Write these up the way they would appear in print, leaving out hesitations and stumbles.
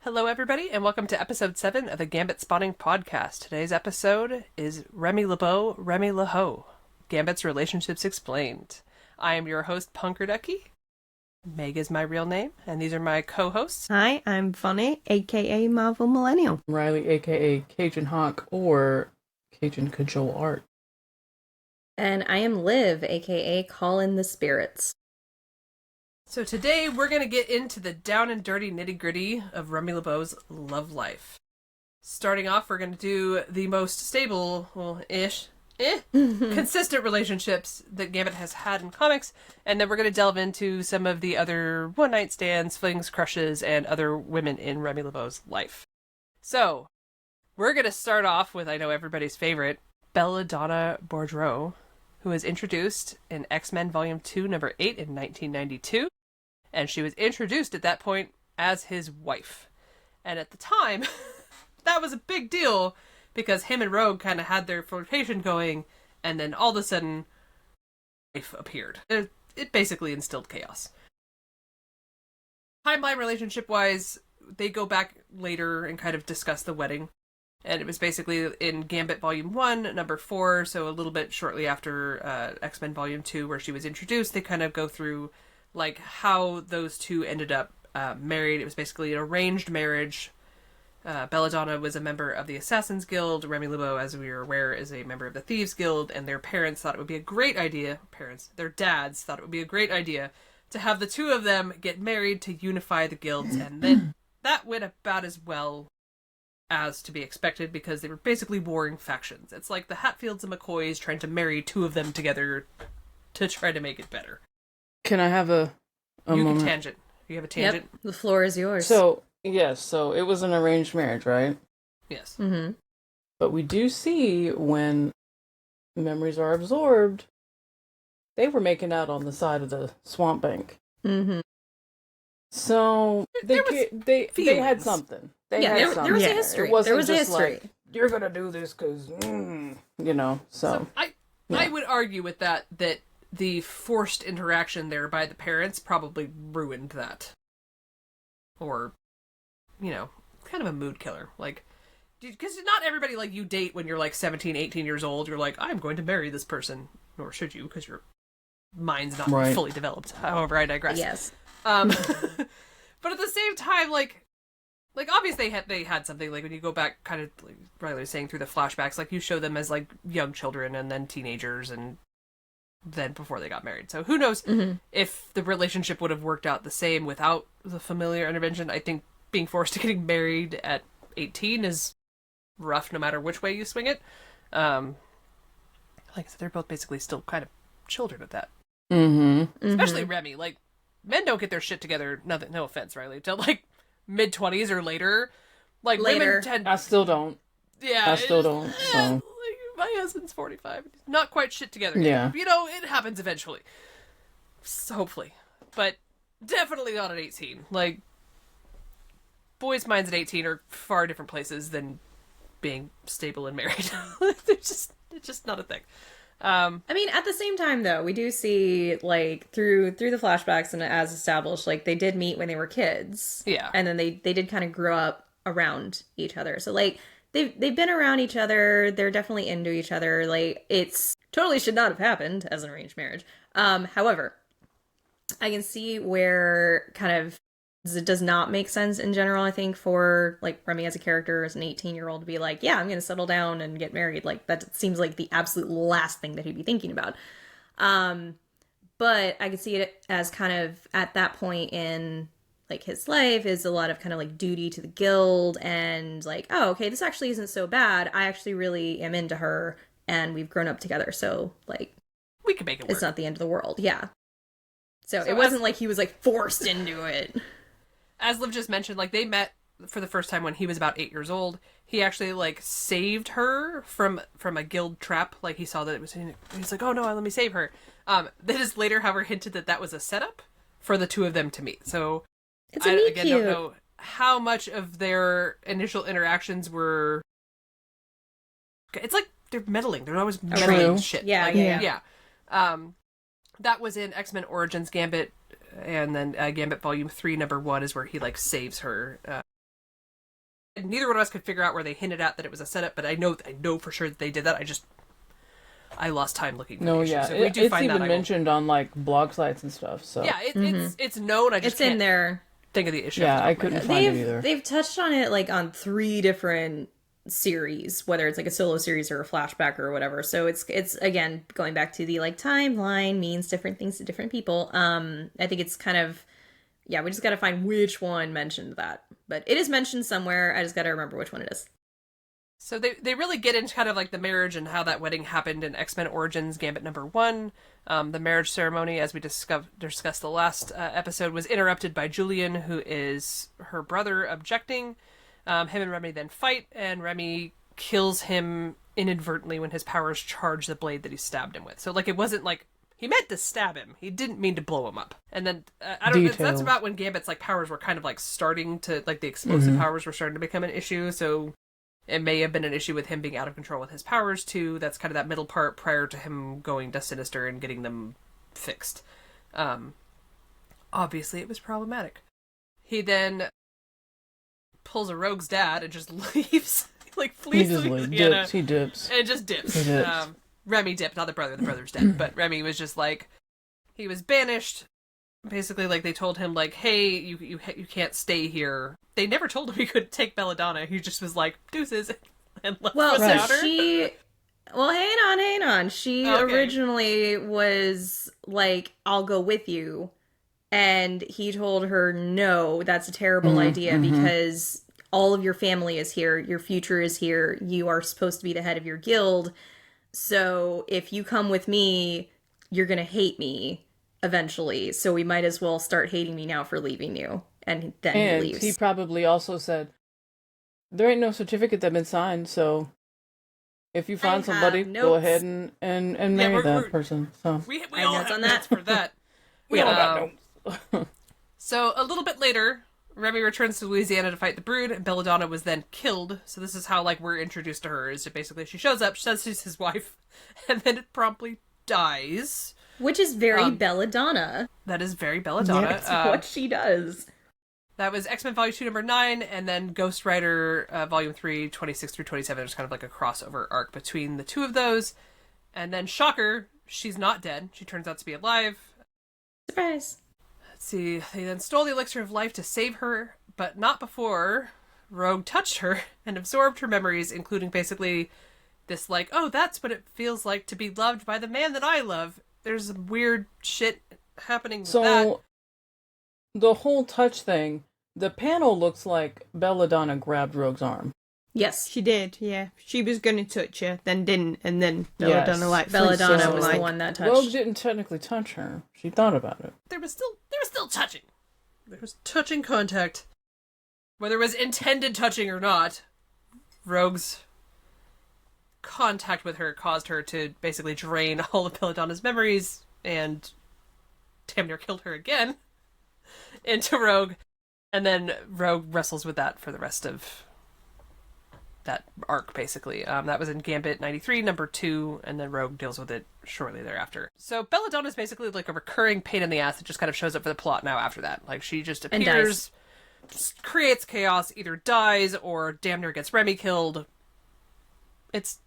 Hello, everybody, and welcome to episode 7 of the Gambit Spotting podcast. Today's episode is Remy LeBeau, Remy LeHeaux, Gambit's Relationships Explained. I am your host, Punkerducky. Meg is my real name, and these are my co-hosts. Hi, I'm Vonnie, aka Marvel Millennial. Riley, aka Cajun Hawk, or Cajun Cajole Art. And I am Liv, aka Call in the Spirits. So today we're going to get into the down and dirty nitty-gritty of Remy LeBeau's love life. Starting off, we're going to do the most stable, consistent relationships that Gambit has had in comics, and then we're going to delve into some of the other one-night stands, flings, crushes, and other women in Remy LeBeau's life. So, we're going to start off with, I know everybody's favorite, Belladonna Boudreaux, who was introduced in X-Men Volume 2, number 8 in 1992, and she was introduced at that point as his wife. And at the time, that was a big deal, because him and Rogue kind of had their flirtation going, and then all of a sudden, wife appeared. It basically instilled chaos. Timeline relationship-wise, they go back later and kind of discuss the wedding. And it was basically in Gambit Volume 1, number 4, so a little bit shortly after X-Men Volume 2, where she was introduced. They kind of go through, like, how those two ended up married. It was basically an arranged marriage. Belladonna was a member of the Assassin's Guild. Remy LeBeau, as we are aware, is a member of the Thieves Guild, and their parents thought it would be a great idea, their dads thought it would be a great idea to have the two of them get married to unify the guilds, and then that went about as well as to be expected, because they were basically warring factions. It's like the Hatfields and McCoys trying to marry two of them together to try to make it better. Can I have a you moment? can tangent. You have a tangent? Yep, the floor is yours. So, yes, so it was an arranged marriage, right? Yes. Mm-hmm. But we do see when memories are absorbed, they were making out on the side of the swamp bank. Mm-hmm. So, they had something. There was a history. It wasn't there was just a history. like, you're gonna do this because, so. I would argue with that the forced interaction there by the parents probably ruined that. Or, kind of a mood killer. Like, because not everybody, like, you date when you're, like, 17, 18 years old, you're like, I'm going to marry this person. Nor should you, because your mind's not fully developed. However, I digress. Yes. But at the same time, like obviously they had something. Like, when you go back, kind of like Riley was saying, through the flashbacks, like, you show them as, like, young children and then teenagers and then before they got married. So who knows if the relationship would have worked out the same without the familiar intervention. I think being forced to getting married at 18 is rough no matter which way you swing it. Like I said, they're both basically still kind of children at that. Mm-hmm. Especially Remy. Like, men don't get their shit together, no offense, Riley, till, like, mid-20s or later. Like, Later. women tend... I still don't. Yeah. I still don't, so... Like, my husband's 45. He's not quite shit together Yeah. yet. It happens eventually. So, hopefully. But definitely not at 18. Like, boys' minds at 18 are far different places than being stable and married. It's just not a thing. I mean, at the same time, though, we do see, like, through the flashbacks and as established, like, they did meet when they were kids. Yeah. And then they did kind of grow up around each other. So, like, they've been around each other. They're definitely into each other. Like, it's totally should not have happened as an arranged marriage. However, I can see where kind of it does not make sense in general, I think, for, like, Remy as a character, as an 18-year-old, to be like, yeah, I'm going to settle down and get married. Like, that seems like the absolute last thing that he'd be thinking about. But I could see it as kind of, at that point in, like, his life, is a lot of kind of, like, duty to the guild, and, like, oh, okay, this actually isn't so bad. I actually really am into her, and we've grown up together, so, like... We can make it work. It's not the end of the world, yeah. So it wasn't like he was, like, forced into it. As Liv just mentioned, like, they met for the first time when he was about 8 years old. He actually, like, saved her from a guild trap. Like, he saw that it was... He's like, oh, no, let me save her. That is later, however, hinted that was a setup for the two of them to meet. So, it's I again, don't know how much of their initial interactions were... It's like they're meddling. They're always meddling shit. Yeah. That was in X-Men Origins Gambit, and then Gambit Volume 3, number 1 is where he, like, saves her. Neither one of us could figure out where they hinted at that it was a setup, but I know for sure that they did that. I lost time looking for the issue. So if we do it's find even that, mentioned on like blog sites and stuff. So yeah, it's known. I just it's can't in there. think of the issue. Yeah, I couldn't find it either. They've touched on it like on 3 different series, whether it's like a solo series or a flashback or whatever. So it's again going back to the like timeline means different things to different people. I think it's kind of, yeah, we just got to find which one mentioned that, but it is mentioned somewhere. I just got to remember which one it is. So they really get into kind of like the marriage and how that wedding happened in X-Men Origins Gambit #1. The marriage ceremony, as we discussed the last episode, was interrupted by Julian, who is her brother, objecting. Him and Remy then fight, and Remy kills him inadvertently when his powers charge the blade that he stabbed him with. So like it wasn't like he meant to stab him. He didn't mean to blow him up. And then I don't know. That's about when Gambit's like powers were kind of like starting to like the explosive powers were starting to become an issue. So it may have been an issue with him being out of control with his powers, too. That's kind of that middle part prior to him going to Sinister and getting them fixed. Obviously, it was problematic. He then pulls a Rogue's dad and just leaves. Like, flees to Louisiana. He dips. And just dips. He dips. Remy dipped, not the brother. The brother's dead. But Remy was just like, he was banished. Basically, like, they told him, like, hey, you can't stay here. They never told him he could take Belladonna. He just was like, deuces, and left without her. Well, hang on. She originally was like, I'll go with you. And he told her, no, that's a terrible idea because all of your family is here. Your future is here. You are supposed to be the head of your guild. So if you come with me, you're going to hate me eventually, so we might as well start hating me now for leaving you. And then he leaves. He probably also said, there ain't no certificate that been signed, so if you find somebody, go ahead and marry that person. So we all have notes for that. We all got notes. So a little bit later, Remy returns to Louisiana to fight the Brood, and Belladonna was then killed. So this is how like we're introduced to her, is that basically she shows up, she says she's his wife, and then it promptly dies. Which is very Belladonna. That is very Belladonna. That's what she does. That was X-Men Volume 2, number 9, and then Ghost Rider Volume 3, 26 through 27. There's kind of like a crossover arc between the two of those. And then, shocker, she's not dead. She turns out to be alive. Surprise. Let's see. They then stole the elixir of life to save her, but not before Rogue touched her and absorbed her memories, including basically this like, oh, that's what it feels like to be loved by the man that I love. There's some weird shit happening with that. So, the whole touch thing, the panel looks like Belladonna grabbed Rogue's arm. Yes. She did, yeah. She was going to touch her, then didn't, and then Belladonna Belladonna was the one that touched. Rogue didn't technically touch her. She thought about it. There was still touching. There was touching contact. Whether it was intended touching or not, Rogue's contact with her caused her to basically drain all of Belladonna's memories and damn near killed her again into Rogue. And then Rogue wrestles with that for the rest of that arc, basically. That was in Gambit 93, number 2, and then Rogue deals with it shortly thereafter. So Belladonna is basically like a recurring pain in the ass that just kind of shows up for the plot now after that. Like, she just appears, just creates chaos, either dies or damn near gets Remy killed. It's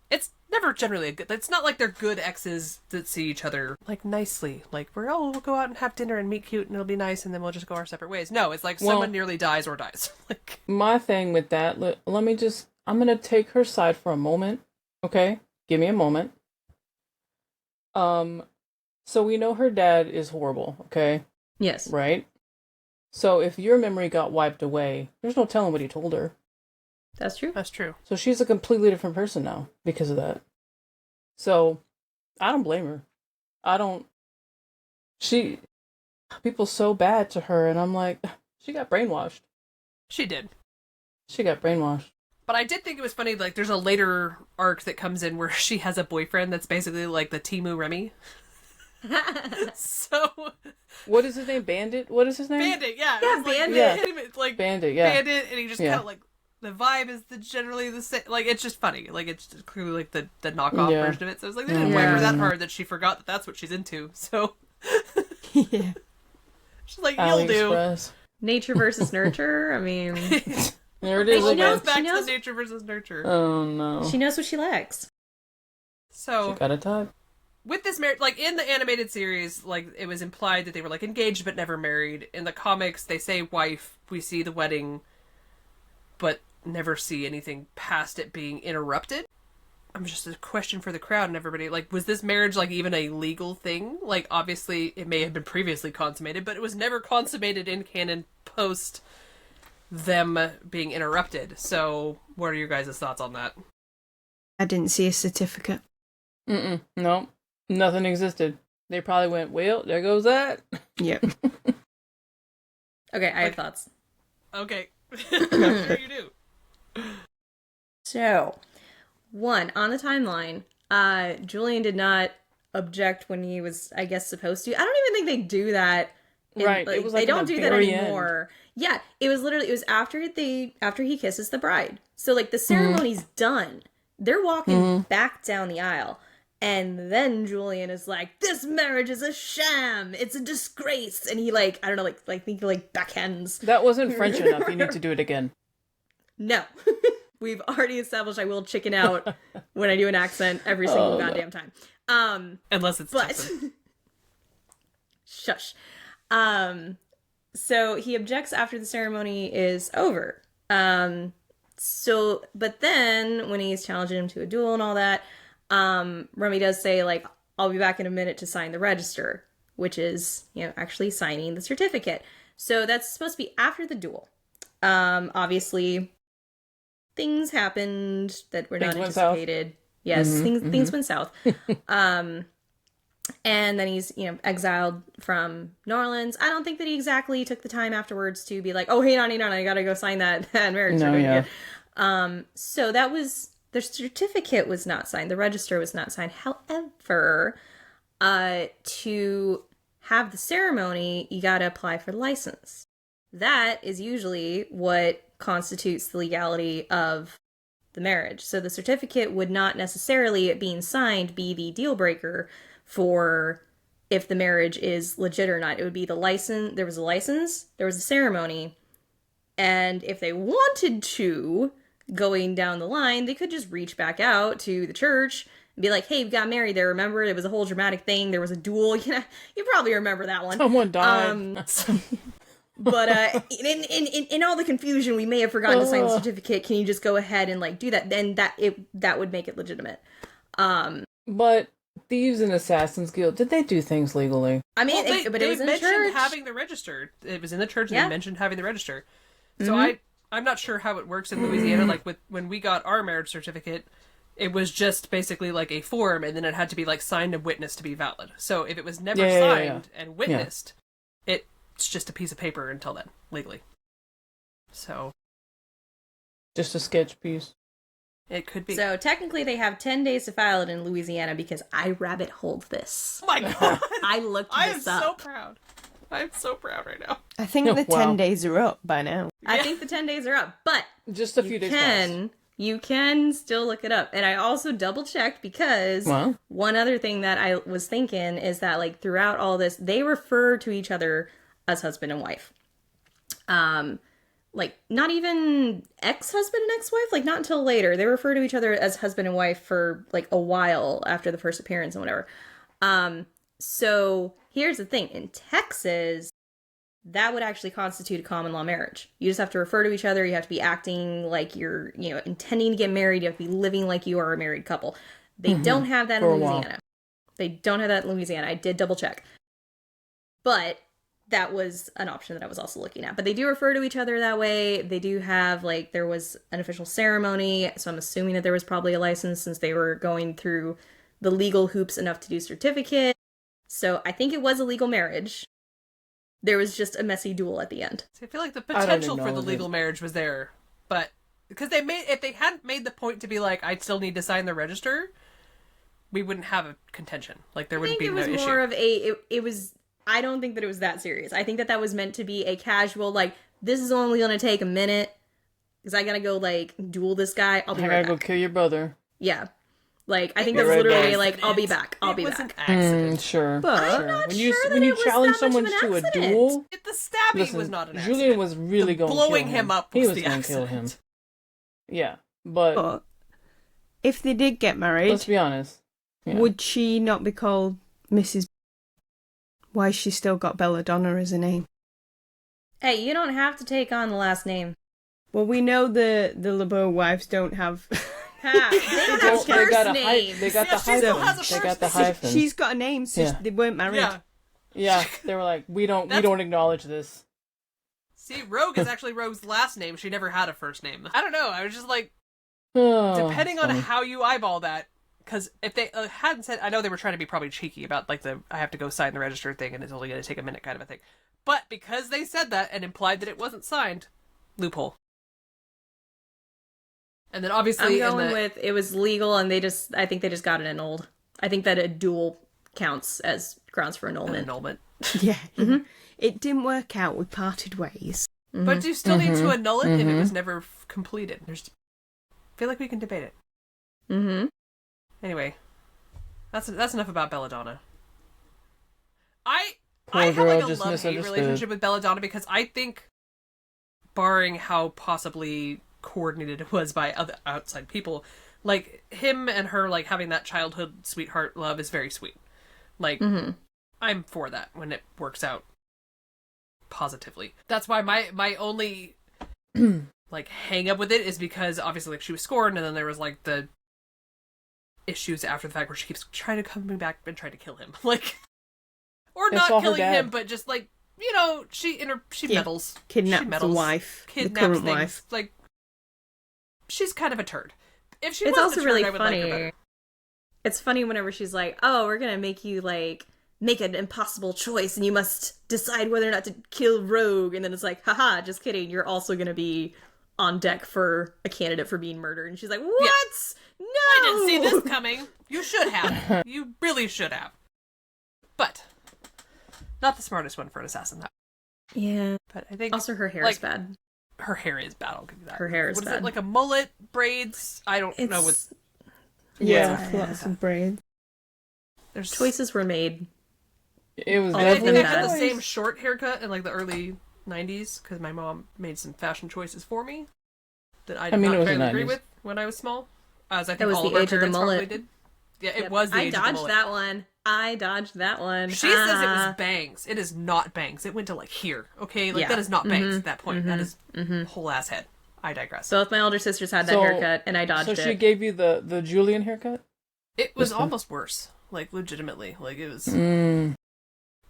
never generally a good... It's not like they're good exes that see each other, like, nicely. Like, we'll go out and have dinner and meet cute and it'll be nice and then we'll just go our separate ways. No, it's like someone nearly dies or dies. Like, my thing with that, let me just... I'm going to take her side for a moment, okay? Give me a moment. So we know her dad is horrible, okay? Yes. Right? So if your memory got wiped away, there's no telling what he told her. That's true. That's true. So she's a completely different person now because of that. So I don't blame her. People's so bad to her, and I'm like, she got brainwashed. She did. She got brainwashed. But I did think it was funny, like, there's a later arc that comes in where she has a boyfriend that's basically like the Timu Remy. So... What is his name? Bandit? What is his name? Bandit, yeah. Yeah, Bandit. It's like Bandit, yeah. Bandit, and he just kind of like... The vibe is generally the same. Like, it's just funny. Like, it's just clearly like the knockoff version of it. So it's like, they didn't wipe her that hard that she forgot that that's what she's into. So... Yeah. She's like, you'll do. Nature versus nurture? I mean... There it is It again. goes back to the nature versus nurture. Oh no. She knows what she likes. So she got a type. With this marriage, like in the animated series, like it was implied that they were like engaged but never married. In the comics, they say wife. We see the wedding, but never see anything past it being interrupted. I'm just a question for the crowd and everybody. Like, was this marriage like even a legal thing? Like, obviously, it may have been previously consummated, but it was never consummated in canon post them being interrupted. So, what are your guys' thoughts on that? I didn't see a certificate. No, nothing existed. They probably went, well, there goes that. Yep. Okay, I have thoughts. Okay. I'm sure you do. So, one, on the timeline, Julian did not object when he was, I guess, supposed to. I don't even think they do that. Right. It was like they don't do that anymore. End. Yeah, it was after he kisses the bride. So like the ceremony's done. They're walking back down the aisle. And then Julian is like, this marriage is a sham. It's a disgrace. And he like, I don't know, like think he like backhands. That wasn't French enough. You need to do it again. No. We've already established I will chicken out when I do an accent every single goddamn time. Unless it's Texan. Shush. So he objects after the ceremony is over. But then when he's challenging him to a duel and all that, Remy does say, like, I'll be back in a minute to sign the register, which is, actually signing the certificate. So that's supposed to be after the duel. Obviously, things happened that were not anticipated. Yes, things went south. And then he's, exiled from New Orleans. I don't think that he exactly took the time afterwards to be like, oh, hey, Nani, I gotta go sign that marriage certificate. So that was, the certificate was not signed. The register was not signed. However, to have the ceremony, you gotta apply for the license. That is usually what constitutes the legality of the marriage. So the certificate would not necessarily, it being signed, be the deal breaker for if the marriage is legit or not. It would be the license. There was a license, there was a ceremony, and if they wanted to, going down the line, they could just reach back out to the church and be like, hey, we got married there, remember? It was a whole dramatic thing. There was a duel. You probably remember that one. Someone died. But in all the confusion, we may have forgotten to sign the certificate. Can you just go ahead and do that? Then that would make it legitimate. But Thieves and Assassins Guild, did they do things legally? I mean, but it was mentioned church. having the register. It was in the church, and they mentioned having the register. So I'm not sure how it works in Louisiana. Like when we got our marriage certificate, it was just basically like a form, and then it had to be like signed and witnessed to be valid. So if it was never signed and witnessed, it's just a piece of paper until then, legally. So just a sketch piece. It could be. So technically they have 10 days to file it in Louisiana because I rabbit holed this. Oh my god. I looked this up. I am so proud. I'm so proud right now. I think the 10 days are up by now. I think the 10 days are up, but just a few days past. You can still look it up. And I also double checked because one other thing that I was thinking is that throughout all this, they refer to each other as husband and wife. Not even ex-husband and ex-wife, not until later. They refer to each other as husband and wife for a while after the first appearance and whatever. So here's the thing. In Texas, that would actually constitute a common law marriage. You just have to refer to each other. You have to be acting like you're, intending to get married. You have to be living like you are a married couple. They don't have that in Louisiana. They don't have that in Louisiana. I did double check. But that was an option that I was also looking at. But they do refer to each other that way. They do have, there was an official ceremony, so I'm assuming that there was probably a license since they were going through the legal hoops enough to do certificate. So I think it was a legal marriage. There was just a messy duel at the end. See, I feel like the potential for the legal marriage was there, but because if they hadn't made the point to be like, I still need to sign the register, we wouldn't have a contention. There wouldn't be no issue. I think it was more of it was. I don't think that it was that serious. I think that was meant to be a casual, this is only going to take a minute because I got to go, duel this guy. I'll be right back. I got to go kill your brother. Yeah. Like, I think You're that's right, literally Dave. like, I'll be back. I'll be It was back. an accident. Sure. But I'm not when sure you that when it you was challenge that much someone of an to a accident. duel, The stabbing listen, was not an accident. Julian was really going to blowing kill him up He was was the going to kill him. accident. Yeah, but if they did get married, let's be honest. Yeah. would she not be called Mrs. Why has she still got Belladonna as a name? Hey, you don't have to take on the last name. Well, we know the LeBeau wives don't have. They don't have They first got a names. They got Yeah, the she still hyphen. has a They got first the name. hyphen. She's got a name, so Yeah. they weren't married. Yeah. Yeah, they were like, we don't acknowledge this. See, Rogue is actually Rogue's last name. She never had a first name. I don't know. I was just like, Oh, depending that's on funny. how you eyeball that, because if they hadn't said, I know they were trying to be probably cheeky about like I have to go sign the register thing and it's only going to take a minute kind of a thing. But because they said that and implied that it wasn't signed, loophole. And then obviously I'm going with it was legal, and I think they just got it annulled. I think that a duel counts as grounds for annulment. annulment. Yeah. It didn't work out. We parted ways. But do you still need to annul it if it was never completed? I feel like we can debate it. Mm-hmm. Anyway, that's enough about Belladonna. I Poor have girl like a just love-hate misunderstood. relationship with Belladonna because I think, barring how possibly coordinated it was by other outside people, like him and her like having that childhood sweetheart love is very sweet. Like I'm for that when it works out positively. That's why my only like hang up with it is because obviously like she was scorned, and then there was like the issues after the fact where she keeps trying to come back and try to kill him, like, or It's not all her killing dad. him, but just like, you know, she meddles, Kidnapped she the meddles, wife, the kidnaps current things. wife. Like, she's kind of a turd. If she It's wasn't also a turd, really I would like her funny. better. It's funny whenever she's like, "Oh, we're gonna make you like make an impossible choice, and you must decide whether or not to kill Rogue." And then it's like, "Haha, just kidding. You're also gonna be on deck for a candidate for being murdered." And she's like, "What? No, I didn't see this coming. You should have. You really should have. But not the smartest one for an assassin, though. Yeah. But I think Also, her hair like, is bad. her hair is bad. I'll give you that. Her hair is What is bad. it, like a mullet, braids? I don't know what. Yeah, lots of braid. There's Choices were made. It was Oh, I definitely think I had bad. the same short haircut in like the early 90s because my mom made some fashion choices for me that I did mean, it not was the fairly agree 90s. with when I was small, as I That think was all the of our age of the parents probably mullet. did. Yeah, it Yep. was the I age of the dodged mullet. that one. I dodged that one. She says it Ah. was bangs. It is not bangs. It went to like here. Okay, like Yeah. that is not bangs at that point. That is whole ass head. I digress. Both my older sisters had that So- haircut, and I dodged So it. she gave you the Julian haircut? It was This one? almost worse. Like legitimately. Like it was.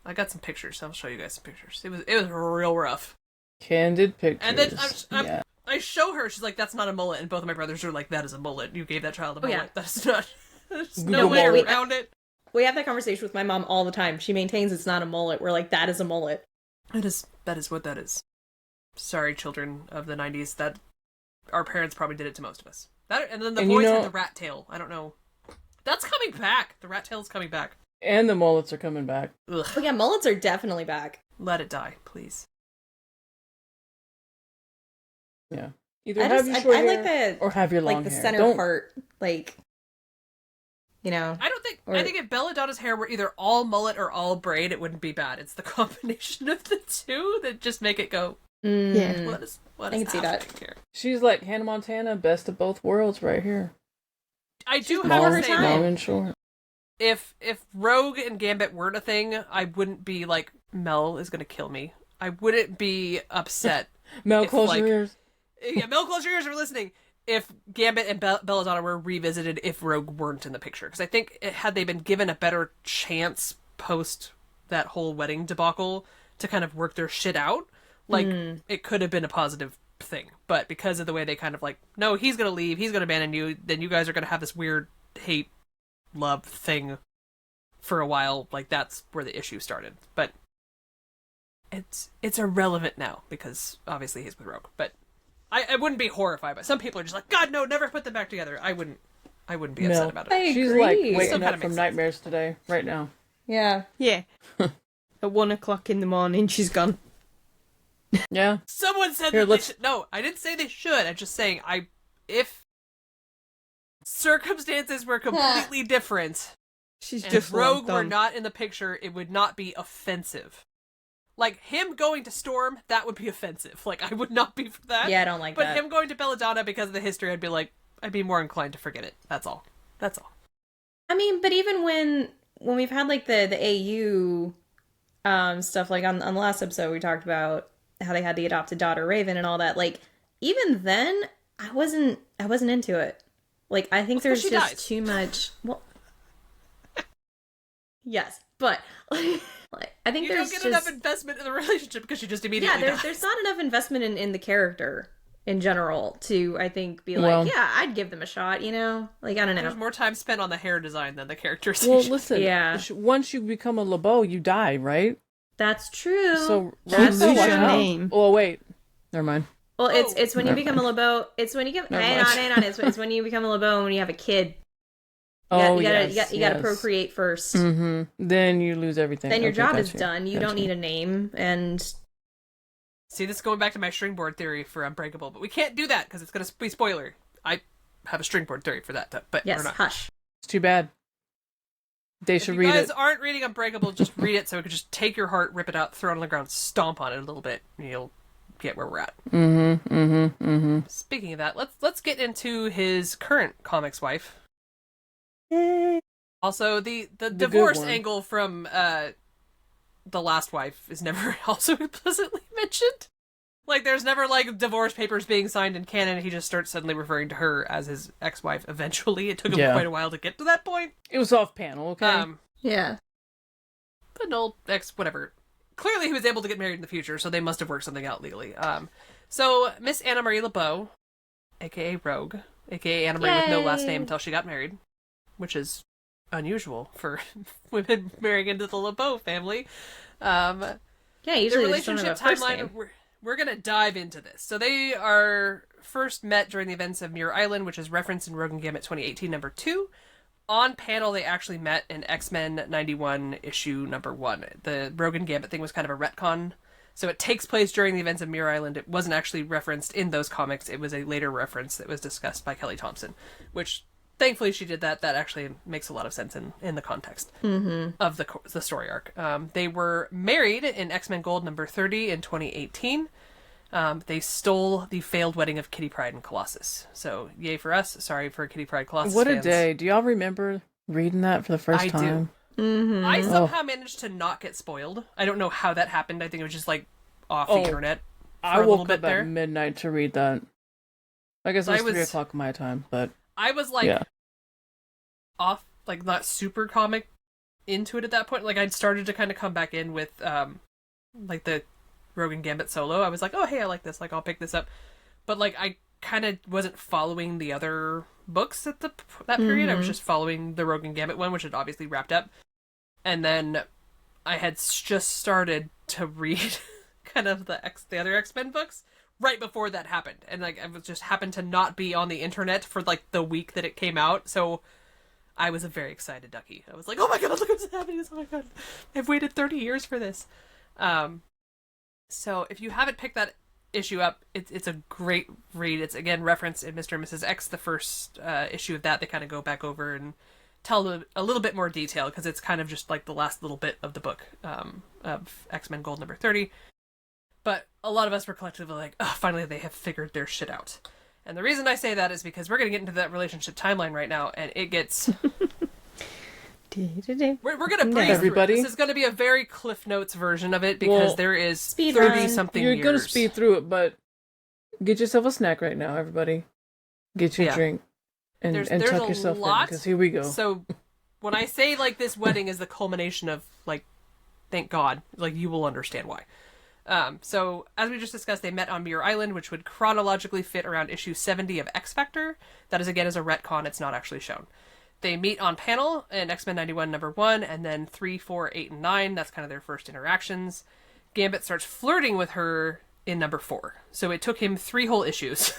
I got some pictures. I'll show you guys some pictures. It was real rough. Candid pictures. And then yeah. I show her. She's like, "That's not a mullet." And both of my brothers are like, "That is a mullet. You gave that child a mullet. yeah. That's not. There's Google no way mullet. around it." We have that conversation with my mom all the time. She maintains it's not a mullet. We're like, that is a mullet. That is what that is. Sorry, children of the 90s. That our parents probably did it to most of us. That and then the And boys you know- had the rat tail. I don't know. That's coming back. The rat tail's coming back. And the mullets are coming back. Ugh. Oh yeah, mullets are definitely back. Let it die, please. Yeah. Either I have just, your I, short I like hair the or have your long like the hair. center Don't- part, like, you know. I don't think. Or- I think if Belladonna's hair were either all mullet or all braid, it wouldn't be bad. It's the combination of the two that just make it go. Yeah. What is I can see that. happening here? She's like Hannah Montana, best of both worlds right here. I do She's have more to her say time. Long though, and short. if Rogue and Gambit weren't a thing, I wouldn't be like Mel is gonna kill me. I wouldn't be upset. Mel, If, close like- your ears. Yeah, Mel, close your ears if you're listening. If Gambit and Belladonna were revisited, if Rogue weren't in the picture, because I think had they been given a better chance post that whole wedding debacle to kind of work their shit out, like it could have been a positive thing. But because of the way they kind of like, no, he's gonna leave, he's gonna abandon you, then you guys are gonna have this weird hate love thing for a while. Like that's where the issue started. But it's irrelevant now because obviously he's with Rogue. But I wouldn't be horrified, but some people are just like, God, no, never put them back together. I wouldn't be upset No. about it. I She's agree. like Still waking kinda up makes from sense. nightmares today, right now. Yeah. Yeah. At 1 o'clock in the morning, she's gone. Yeah. Someone said Here, that let's- they should. No, I didn't say they should. I'm just saying if circumstances were completely different, She's and just if Rogue were done. not in the picture, it would not be offensive. Like, him going to Storm, that would be offensive. Like, I would not be for that. Yeah, I don't like but that. But him going to Belladonna because of the history, I'd be more inclined to forget it. That's all. I mean, but even when we've had, like, the AU stuff, like, on the last episode, we talked about how they had the adopted daughter, Raven, and all that. Like, even then, I wasn't into it. Like, I think there's just too much... Well, yes, but... Like, I think you there's don't get enough investment in the relationship because she just immediately dies. There's not enough investment in the character in general to, I think, be like, yeah, I'd give them a shot, you know? Like, I don't know. There's more time spent on the hair design than the characterization. Well, listen, yeah. Once you become a LeBeau, you die, right? That's true. So That's your name. Oh, wait. Never mind. Well, it's when you become a LeBeau. It's when you get hang on. It's when you become a LeBeau and when you have a kid. You gotta procreate first. Mm-hmm. Then you lose everything. Then your job is done. You don't need a name. And see, this is going back to my stringboard theory for Unbreakable, but we can't do that because it's going to be spoiler. I have a stringboard theory for that, but yes, we're not. Hush. It's too bad. They should read it. If you guys aren't reading Unbreakable, just read it so it could just take your heart, rip it out, throw it on the ground, stomp on it a little bit, and you'll get where we're at. Speaking of that, let's get into his current comics wife. Also, the divorce angle from the last wife is never also implicitly mentioned. Like, there's never, like, divorce papers being signed in canon. He just starts suddenly referring to her as his ex-wife eventually. It took him quite a while to get to that point. It was off panel, okay? Yeah. But no, whatever. Clearly he was able to get married in the future, so they must have worked something out legally. So, Miss Anna Marie LeBeau, a.k.a. Rogue, a.k.a. Anna Marie with no last name until she got married, which is unusual for women marrying into the LeBeau family. Yeah, usually the relationship timeline, we're going to dive into this. So they are first met during the events of Muir Island, which is referenced in Rogue and Gambit 2018 number 2. On panel, they actually met in X-Men 91 issue number 1. The Rogue and Gambit thing was kind of a retcon. So it takes place during the events of Muir Island. It wasn't actually referenced in those comics. It was a later reference that was discussed by Kelly Thompson, which thankfully she did that. That actually makes a lot of sense in the context of the story arc. They were married in X-Men Gold number 30 in 2018. They stole the failed wedding of Kitty Pryde and Colossus. So, yay for us. Sorry for Kitty Pryde Colossus What fans. a day. Do y'all remember reading that for the first time? Do. Mm-hmm. I somehow managed to not get spoiled. I don't know how that happened. I think it was just, like, off the internet for I a little woke bit up there. at midnight to read that. I guess it was 3 o'clock my time, but... I was, like, off, like, not super comic into it at that point. Like, I'd started to kind of come back in with, like, the Rogue and Gambit solo. I was like, oh, hey, I like this. Like, I'll pick this up. But, like, I kind of wasn't following the other books at that period. I was just following the Rogue and Gambit one, which had obviously wrapped up. And then I had just started to read kind of the other X-Men books right before that happened. And, like, I was just happened to not be on the internet for, like, the week that it came out. So I was a very excited ducky. I was like, oh my god, look what's happening. Oh my god. I've waited 30 years for this. So if you haven't picked that issue up, it's a great read. It's, again, referenced in Mr. and Mrs. X, the first issue of that. They kind of go back over and tell a little bit more detail, because it's kind of just like the last little bit of the book of X-Men Gold number 30. But a lot of us were collectively like, oh, finally they have figured their shit out. And the reason I say that is because we're going to get into that relationship timeline right now, and it gets... We're going to breeze everybody. Through it. This is going to be a very Cliff Notes version of it, because there is 30-something years. You're going to speed through it, but get yourself a snack right now, everybody. Get your drink and tuck yourself in, because here we go. So when I say, like, this wedding is the culmination of, like, thank God, like, you will understand why. So, as we just discussed, they met on Muir Island, which would chronologically fit around issue 70 of X-Factor. That is, again, as a retcon. It's not actually shown. They meet on panel in X-Men 91 number 1, and then 3, 4, 8, and 9. That's kind of their first interactions. Gambit starts flirting with her in number 4. So it took him 3 whole issues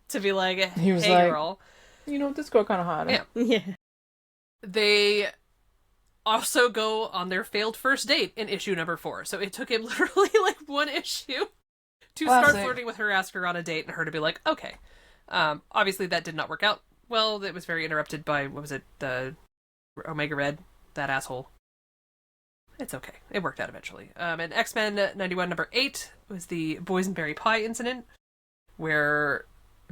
to be like, hey, he was like, girl. You know, this girl kind of hot. Huh? Yeah. They also go on their failed first date in issue number 4. So it took him literally, like, 1 issue to start flirting with her, ask her on a date, and her to be like, okay. Obviously that did not work out. Well, it was very interrupted by, what was it, the Omega Red, that asshole. It's okay. It worked out eventually. And X-Men 91 number 8 was the boysenberry pie incident, where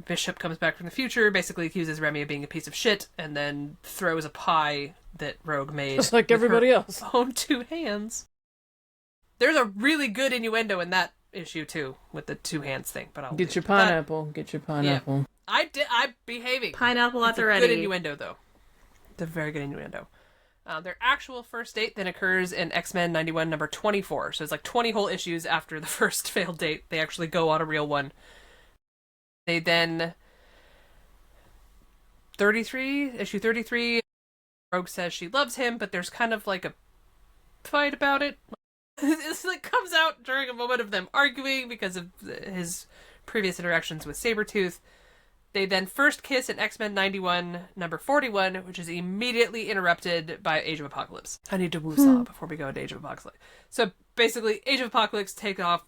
Bishop comes back from the future, basically accuses Remy of being a piece of shit, and then throws a pie that Rogue made. Just like everybody else. Own 2 hands. There's a really good innuendo in that issue, too, with the 2 hands thing. But I'll Get your pineapple. Get your pineapple. Yeah. I'm behaving. Pineapple at the ready. Good innuendo, though. It's a very good innuendo. Their actual first date then occurs in X-Men 91 number 24. So it's like 20 whole issues after the first failed date. They actually go on a real one. They then... issue 33, Rogue says she loves him, but there's kind of like a fight about it. It's like comes out during a moment of them arguing because of his previous interactions with Sabretooth. They then first kiss in X-Men 91, number 41, which is immediately interrupted by Age of Apocalypse. I need to woo-saw before we go into Age of Apocalypse. So basically, Age of Apocalypse take off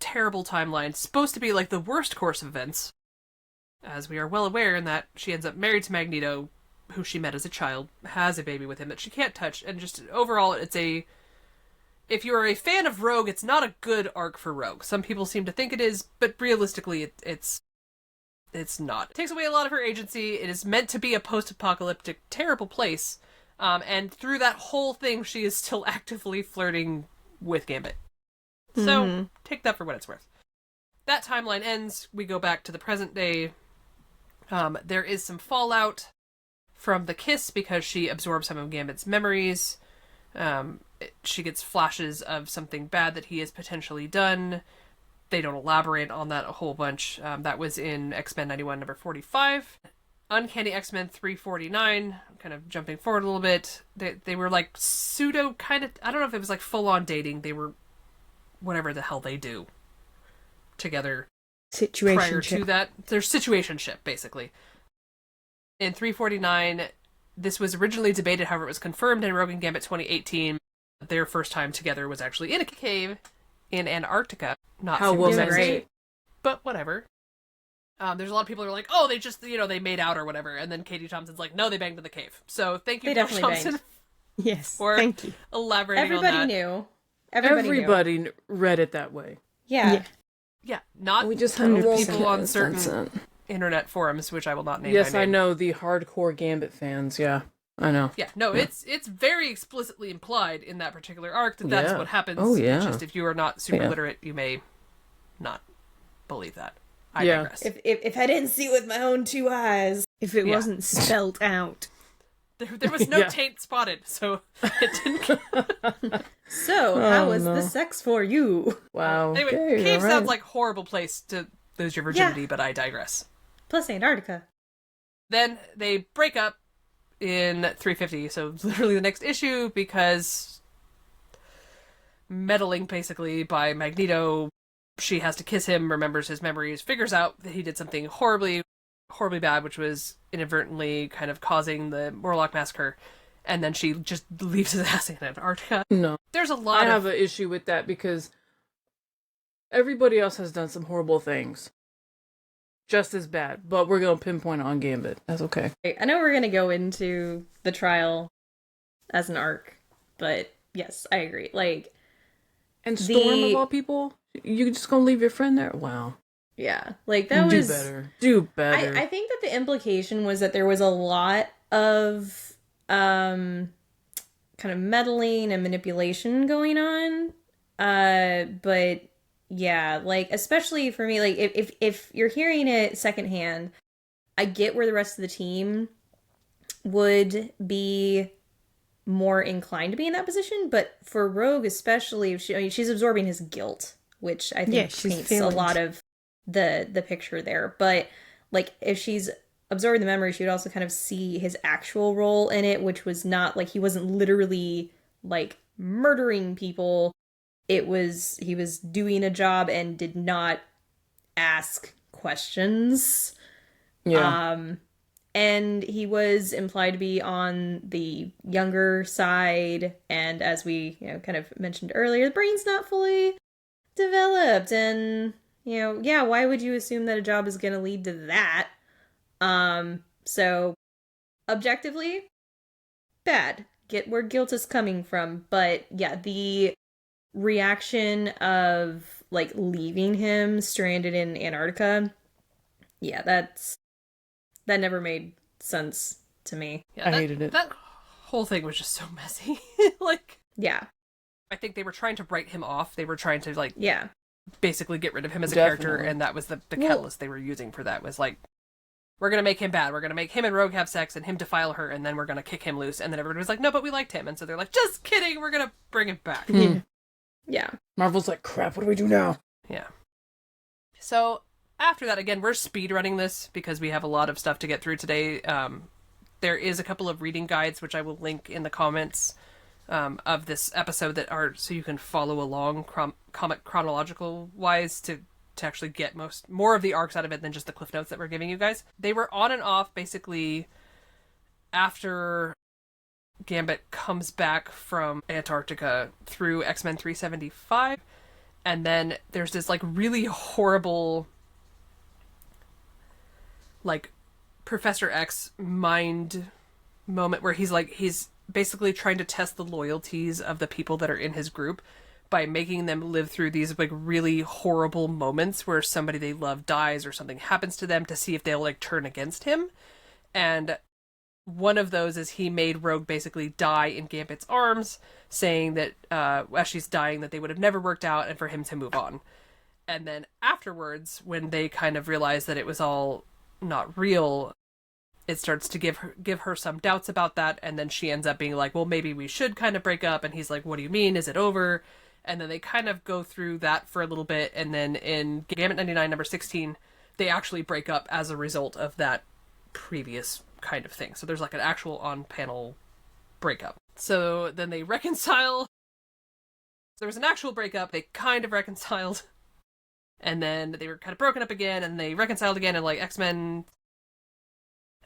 terrible timeline. Supposed to be like the worst course of events, as we are well aware in that she ends up married to Magneto, who she met as a child, has a baby with him that she can't touch, and just overall, it's a... If you are a fan of Rogue, it's not a good arc for Rogue. Some people seem to think it is, but realistically, it's not. It takes away a lot of her agency. It is meant to be a post-apocalyptic, terrible place. And through that whole thing, she is still actively flirting with Gambit. So, take that for what it's worth. That timeline ends. We go back to the present day. There is some fallout from the kiss because she absorbs some of Gambit's memories. She gets flashes of something bad that he has potentially done. They don't elaborate on that a whole bunch. That was in X-Men 91 number 45. Uncanny X-Men 349, kind of jumping forward a little bit. They were like pseudo kind of, I don't know if it was like full on dating. They were whatever the hell they do together prior to that. Their situationship, basically. In 349, this was originally debated, however it was confirmed in Rogue and Gambit 2018. Their first time together was actually in a cave in Antarctica. Not how super was sexy, but whatever. There's a lot of people who are like, oh, they just, they made out or whatever. And then Katie Thompson's like, no, they banged in the cave. So thank you, Katie Thompson. Banged. Yes, for thank you. elaborating on that. Everybody knew. Read it that way. Yeah. Yeah, not we just people on certain internet forums, which I will not name. Yes, I know, the hardcore Gambit fans, yeah. I know. Yeah, no, yeah. It's very explicitly implied in that particular arc that that's what happens. Oh, yeah. It's just if you are not super literate, you may not believe that. I digress. If I didn't see it with my own 2 eyes. If it wasn't spelt out. There was no taint spotted, so it didn't... So, how was the sex for you? Wow. Anyway, okay, cave sounds like a horrible place to lose your virginity, but I digress. Plus Antarctica. Then they break up in 350, so literally the next issue, because meddling basically by Magneto, she has to kiss him, remembers his memories, figures out that he did something horribly bad, which was inadvertently kind of causing the Morlock massacre, and then she just leaves his ass in Antarctica. No. There's a lot I have an issue with that because everybody else has done some horrible things. Just as bad, but we're going to pinpoint on Gambit. That's okay. I know we're going to go into the trial as an arc, but yes, I agree. And Storm, of all people, you just going to leave your friend there? Wow. Yeah, that was... Do better. I think that the implication was that there was a lot of kind of meddling and manipulation going on, but... Yeah, especially for me, if you're hearing it secondhand, I get where the rest of the team would be more inclined to be in that position, but for Rogue especially, she's absorbing his guilt, which I think paints a lot of the picture there. But, if she's absorbing the memory, she would also kind of see his actual role in it, which was not, he wasn't literally, murdering people. He was doing a job and did not ask questions. Yeah. And he was implied to be on the younger side. And as we, kind of mentioned earlier, the brain's not fully developed. And, why would you assume that a job is going to lead to that? So, objectively, bad. Get where guilt is coming from. But yeah, the reaction of like leaving him stranded in Antarctica, yeah, that never made sense to me. Yeah, I hated it. That whole thing was just so messy. Like, yeah, I think they were trying to write him off. They were trying to, like, yeah, basically get rid of him as a Definitely. character, and that was the catalyst they were using for that, was like, we're gonna make him bad. We're gonna make him and Rogue have sex and him defile her, and then we're gonna kick him loose. And then everybody was like, no, but we liked him. And so they're like, just kidding, we're gonna bring him back. yeah. Marvel's like, crap, what do we do now? Yeah. So after that, again, we're speed running this because we have a lot of stuff to get through today. There is a couple of reading guides, which I will link in the comments of this episode, that are so you can follow along comic chronological wise to actually get more of the arcs out of it than just the cliff notes that we're giving you guys. They were on and off basically after Gambit comes back from Antarctica through X-Men 375, and then there's this like really horrible like Professor X mind moment where he's basically trying to test the loyalties of the people that are in his group by making them live through these like really horrible moments where somebody they love dies or something happens to them, to see if they'll like turn against him. And one of those is he made Rogue basically die in Gambit's arms, saying that as she's dying that they would have never worked out and for him to move on. And then afterwards, when they kind of realize that it was all not real, it starts to give her some doubts about that, and then she ends up being like, well, maybe we should kind of break up. And he's like, what do you mean? Is it over? And then they kind of go through that for a little bit, and then in Gambit 99 number 16, they actually break up as a result of that previous kind of thing. So there's like an actual on-panel breakup. So then they reconcile. There was an actual breakup, they kind of reconciled, and then they were kind of broken up again, and they reconciled again in like X-Men.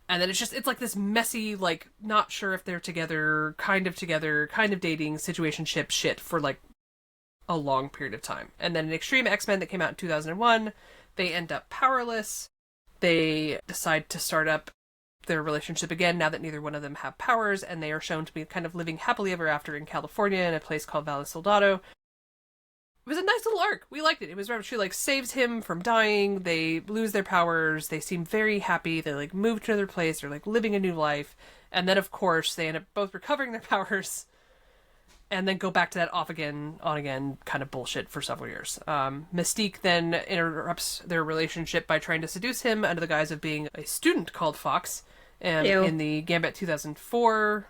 And then it's like this messy, like, not sure if they're together, kind of dating, situationship shit for like a long period of time. And then in Extreme X-Men that came out in 2001, they end up powerless. They decide to start up their relationship again now that neither one of them have powers, and they are shown to be kind of living happily ever after in California in a place called Valle Soldado. It was a nice little arc. We liked it. It was where she like saves him from dying. They lose their powers. They seem very happy. They like move to another place. They're like living a new life. And then of course they end up both recovering their powers and then go back to that off again, on again kind of bullshit for several years. Mystique then interrupts their relationship by trying to seduce him under the guise of being a student called Fox. And in the Gambit 2004,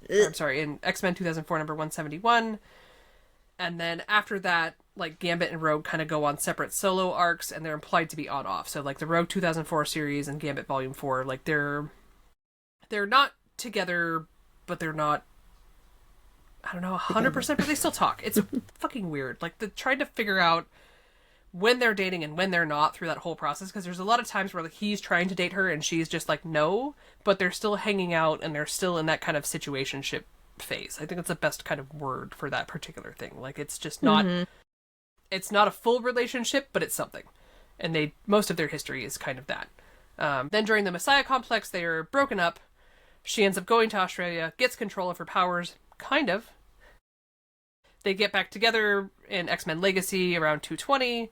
in X-Men 2004 number 171. And then after that, like, Gambit and Rogue kind of go on separate solo arcs, and they're implied to be on-off. So, like, the Rogue 2004 series and Gambit Volume 4, like, they're not together, but they're not, I don't know, 100%, but they still talk. It's fucking weird. Like, trying to figure out when they're dating and when they're not through that whole process, because there's a lot of times where like, he's trying to date her and she's just like, no, but they're still hanging out and they're still in that kind of situationship phase. I think that's the best kind of word for that particular thing. Like, it's just not, it's not a full relationship, but it's something. And most of their history is kind of that. Then during the Messiah Complex, they are broken up. She ends up going to Australia, gets control of her powers, kind of. They get back together in X-Men Legacy around 220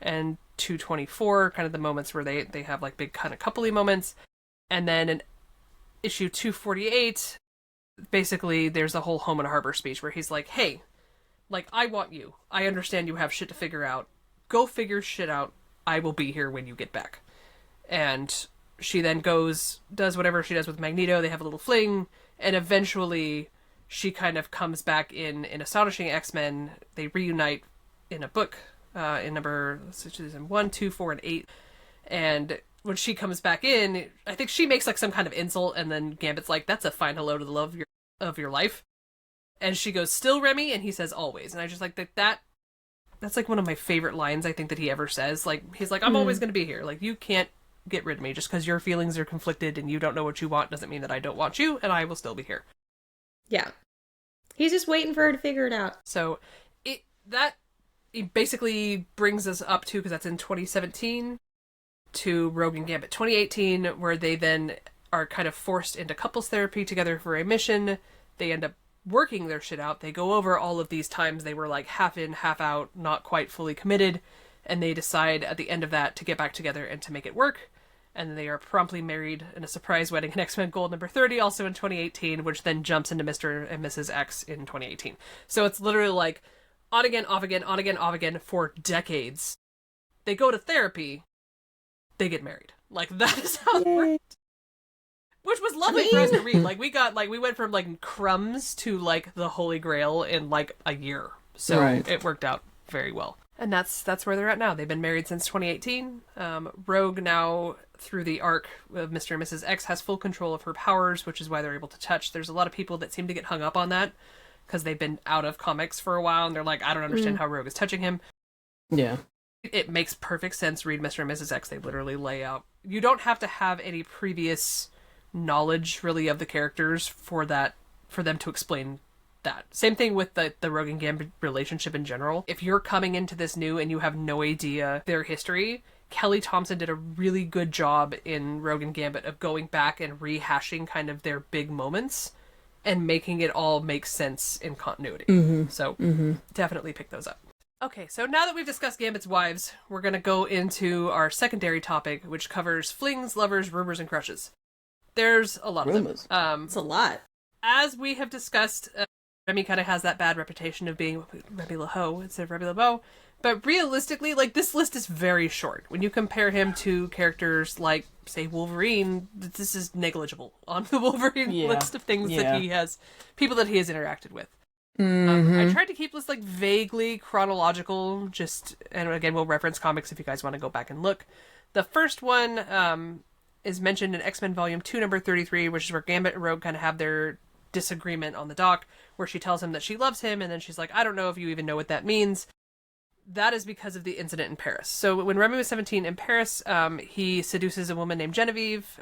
and 224, kind of the moments where they have like big kind of coupley moments. And then in issue 248, basically there's a whole Home and Harbor speech where he's like, hey, like, I want you. I understand you have shit to figure out. Go figure shit out. I will be here when you get back. And she then does whatever she does with Magneto. They have a little fling, and eventually she kind of comes back in Astonishing X-Men. They reunite in a book in number 1, 2, 4, and 8. And when she comes back in, I think she makes like some kind of insult, and then Gambit's like, that's a fine hello to the love of your life. And she goes, still Remy? And he says, always. And I just like that's like one of my favorite lines I think that he ever says. Like, he's like, I'm always going to be here. Like, you can't get rid of me. Just because your feelings are conflicted and you don't know what you want doesn't mean that I don't want you, and I will still be here. Yeah. He's just waiting for her to figure it out. So it basically brings us up to, because that's in 2017, to Rogue and Gambit 2018, where they then are kind of forced into couples therapy together for a mission. They end up working their shit out. They go over all of these times they were like half in, half out, not quite fully committed, and they decide at the end of that to get back together and to make it work. And then they are promptly married in a surprise wedding in X-Men Gold number 30, also in 2018, which then jumps into Mr. and Mrs. X in 2018. So it's literally like on again, off again, on again, off again for decades. They go to therapy, they get married. Like, that is how it worked. Which was lovely for us to read. Like, we went from, like, crumbs to, like, the Holy Grail in, like, a year. So it worked out very well. And that's where they're at now. They've been married since 2018. Rogue now, through the arc of Mr. and Mrs. X, has full control of her powers, which is why they're able to touch. There's a lot of people that seem to get hung up on that, because they've been out of comics for a while, and they're like, I don't understand how Rogue is touching him. Yeah. It makes perfect sense. Read Mr. and Mrs. X. They literally lay out. You don't have to have any previous knowledge, really, of the characters for them to explain that. Same thing with the Rogue and Gambit relationship in general. If you're coming into this new and you have no idea their history, Kelly Thompson did a really good job in Rogue and Gambit of going back and rehashing kind of their big moments and making it all make sense in continuity. So definitely pick those up. Okay, so now that we've discussed Gambit's wives, we're going to go into our secondary topic, which covers flings, lovers, rumors, and crushes. There's a lot of them. It's a lot. As we have discussed, Remy kind of has that bad reputation of being Remy LeHeaux instead of Remy LeBeau. But realistically, like, this list is very short. When you compare him to characters like, say, Wolverine, this is negligible on the Wolverine list of things that he has, people that he has interacted with. I tried to keep this, like, vaguely chronological, and again, we'll reference comics if you guys want to go back and look. The first one is mentioned in X-Men Volume 2, number 33, which is where Gambit and Rogue kind of have their disagreement on the dock, where she tells him that she loves him, and then she's like, I don't know if you even know what that means. That is because of the incident in Paris. So when Remy was 17 in Paris, he seduces a woman named Genevieve,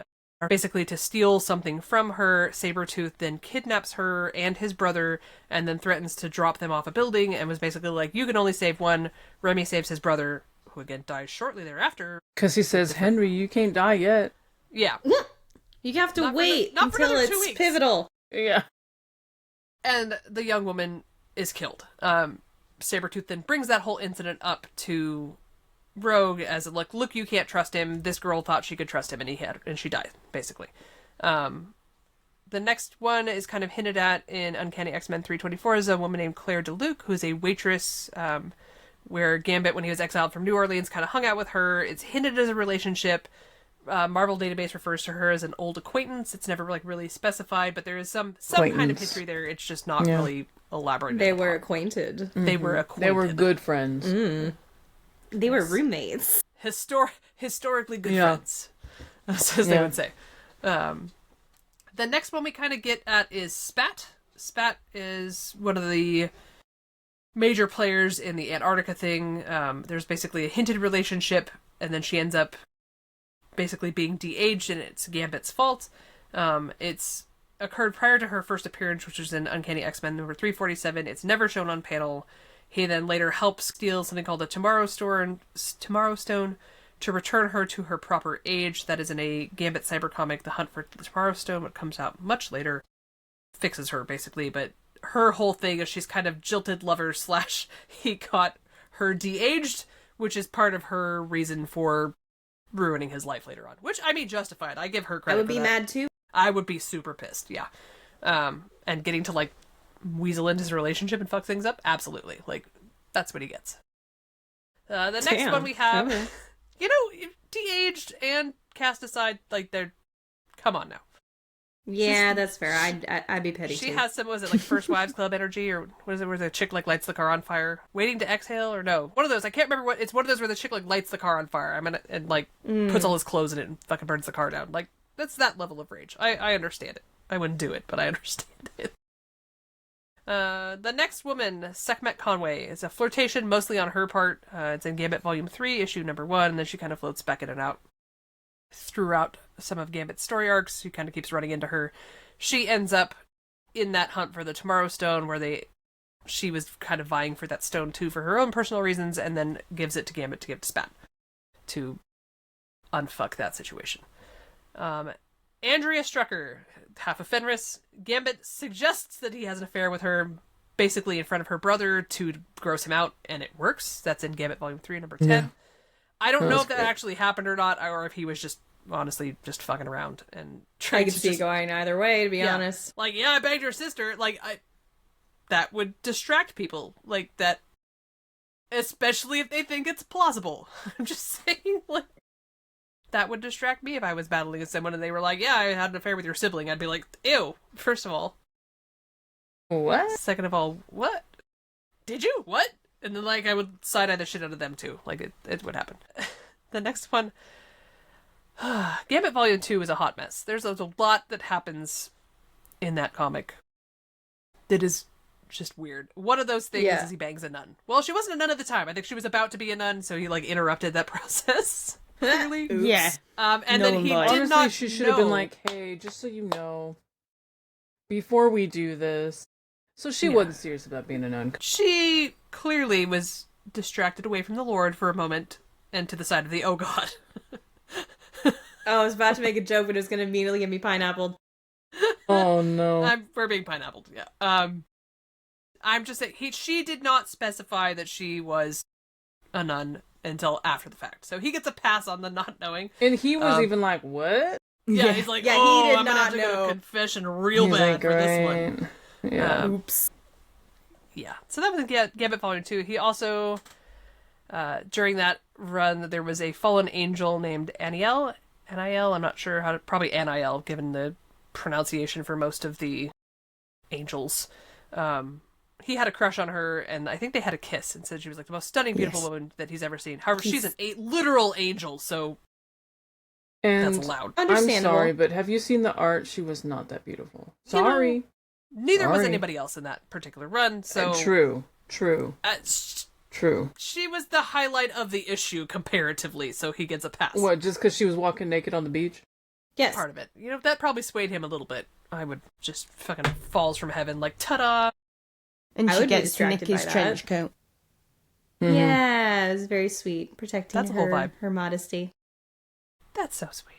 basically to steal something from her. Sabretooth then kidnaps her and his brother, and then threatens to drop them off a building, and was basically like, you can only save one. Remy saves his brother, who again dies shortly thereafter. Because he says, Henry, you can't die yet. Yeah. You have to wait until it's pivotal. Yeah. And the young woman is killed. Sabretooth then brings that whole incident up to Rogue as like, look, you can't trust him. This girl thought she could trust him, and she died, basically. The next one is kind of hinted at in Uncanny X-Men 324 is a woman named Claire DeLuc, who's a waitress, where Gambit, when he was exiled from New Orleans, kind of hung out with her. It's hinted as a relationship. Marvel Database refers to her as an old acquaintance. It's never like really specified, but there is some kind of history there. It's just not really elaborated. They were acquainted. They were acquainted. They were good friends. They were roommates. Historically good friends, as they would say. The next one we kind of get at is Spat. Spat is one of the major players in the Antarctica thing. There's basically a hinted relationship, and then she ends up basically being de-aged, and it's Gambit's fault. It's occurred prior to her first appearance, which was in Uncanny X-Men number 347. It's never shown on panel. He then later helps steal something called the Tomorrow Stone to return her to her proper age. That is in a Gambit Cyber Comic, The Hunt for the Tomorrow Stone, which comes out much later. Fixes her, basically, but her whole thing is she's kind of jilted lover / he got her de-aged, which is part of her reason for ruining his life later on. Which, I mean, justified. I give her credit. I would be mad too. I would be super pissed, yeah. And getting to, like, weasel into his relationship and fuck things up? Absolutely. Like, that's what he gets. The next one we have, de-aged and cast aside, like, they're... Come on now. Yeah, that's fair. I'd be petty she too. She has some, was it like First Wives Club energy, or what is it, where the chick like lights the car on fire? Waiting to Exhale, or no? One of those, I can't remember what, it's one of those where the chick like lights the car on fire, and like puts all his clothes in it and fucking burns the car down. Like, that's that level of rage. I understand it. I wouldn't do it, but I understand it. The next woman, Sekmeht Conoway, is a flirtation mostly on her part. It's in Gambit Volume 3, issue number 1, and then she kind of floats back in and out throughout some of Gambit's story arcs. She kind of keeps running into her. She ends up in that hunt for the Tomorrow Stone, where she was kind of vying for that stone too for her own personal reasons, and then gives it to Gambit to give to Spat to unfuck that situation. Andrea Strucker, half of Fenris. Gambit suggests that he has an affair with her, basically in front of her brother to gross him out, and it works. That's in Gambit Volume 3, number 10. Yeah. I don't know if that actually happened or not, or if he was just, honestly, just fucking around and trying I could see going either way, to be honest. Like, I banged your sister. Like, that would distract people. Like, that, especially if they think it's plausible. I'm just saying, like, that would distract me if I was battling with someone and they were like, yeah, I had an affair with your sibling. I'd be like, ew, first of all. What? Second of all, what? Did you? What? And then, like, I would side-eye the shit out of them, too. Like, it would happen. The next one, Gambit Volume 2 is a hot mess. There's a lot that happens in that comic that is just weird. One of those things is he bangs a nun. Well, she wasn't a nun at the time. I think she was about to be a nun, so he, like, interrupted that process. Clearly. Yeah. And then he did Honestly, not she should have been like, hey, just so you know, before we do this. So she wasn't serious about being a nun. She clearly was distracted away from the Lord for a moment and to the side of the oh god. I was about to make a joke, but it was going to immediately get me pineappled. Oh no. We're being pineappled, yeah. I'm just saying, she did not specify that she was a nun until after the fact. So he gets a pass on the not knowing. And he was even like, what? Yeah, he's like, he did I'm not gonna have to know. go to confession real bad for this one. Yeah. Oops. Yeah. So that was Gambit Volume 2. He also, during that run, there was a fallen angel named Aniel. Aniel, I'm not sure how to, probably Aniel, given the pronunciation for most of the angels. He had a crush on her, and I think they had a kiss, and said she was like the most stunning, beautiful woman that he's ever seen. However, she's an literal angel, so that's allowed. I'm sorry, but have you seen the art? She was not that beautiful. Sorry. Neither was anybody else in that particular run, so... True. True. She was the highlight of the issue, comparatively, so he gets a pass. What, just because she was walking naked on the beach? Yes. Part of it. You know, that probably swayed him a little bit. I would just fucking falls from heaven, like, ta-da! And I she would be gets distracted Nikki's by trench that. coat. Mm-hmm. Yeah, it was very sweet. Protecting That's a whole vibe. her modesty. That's so sweet.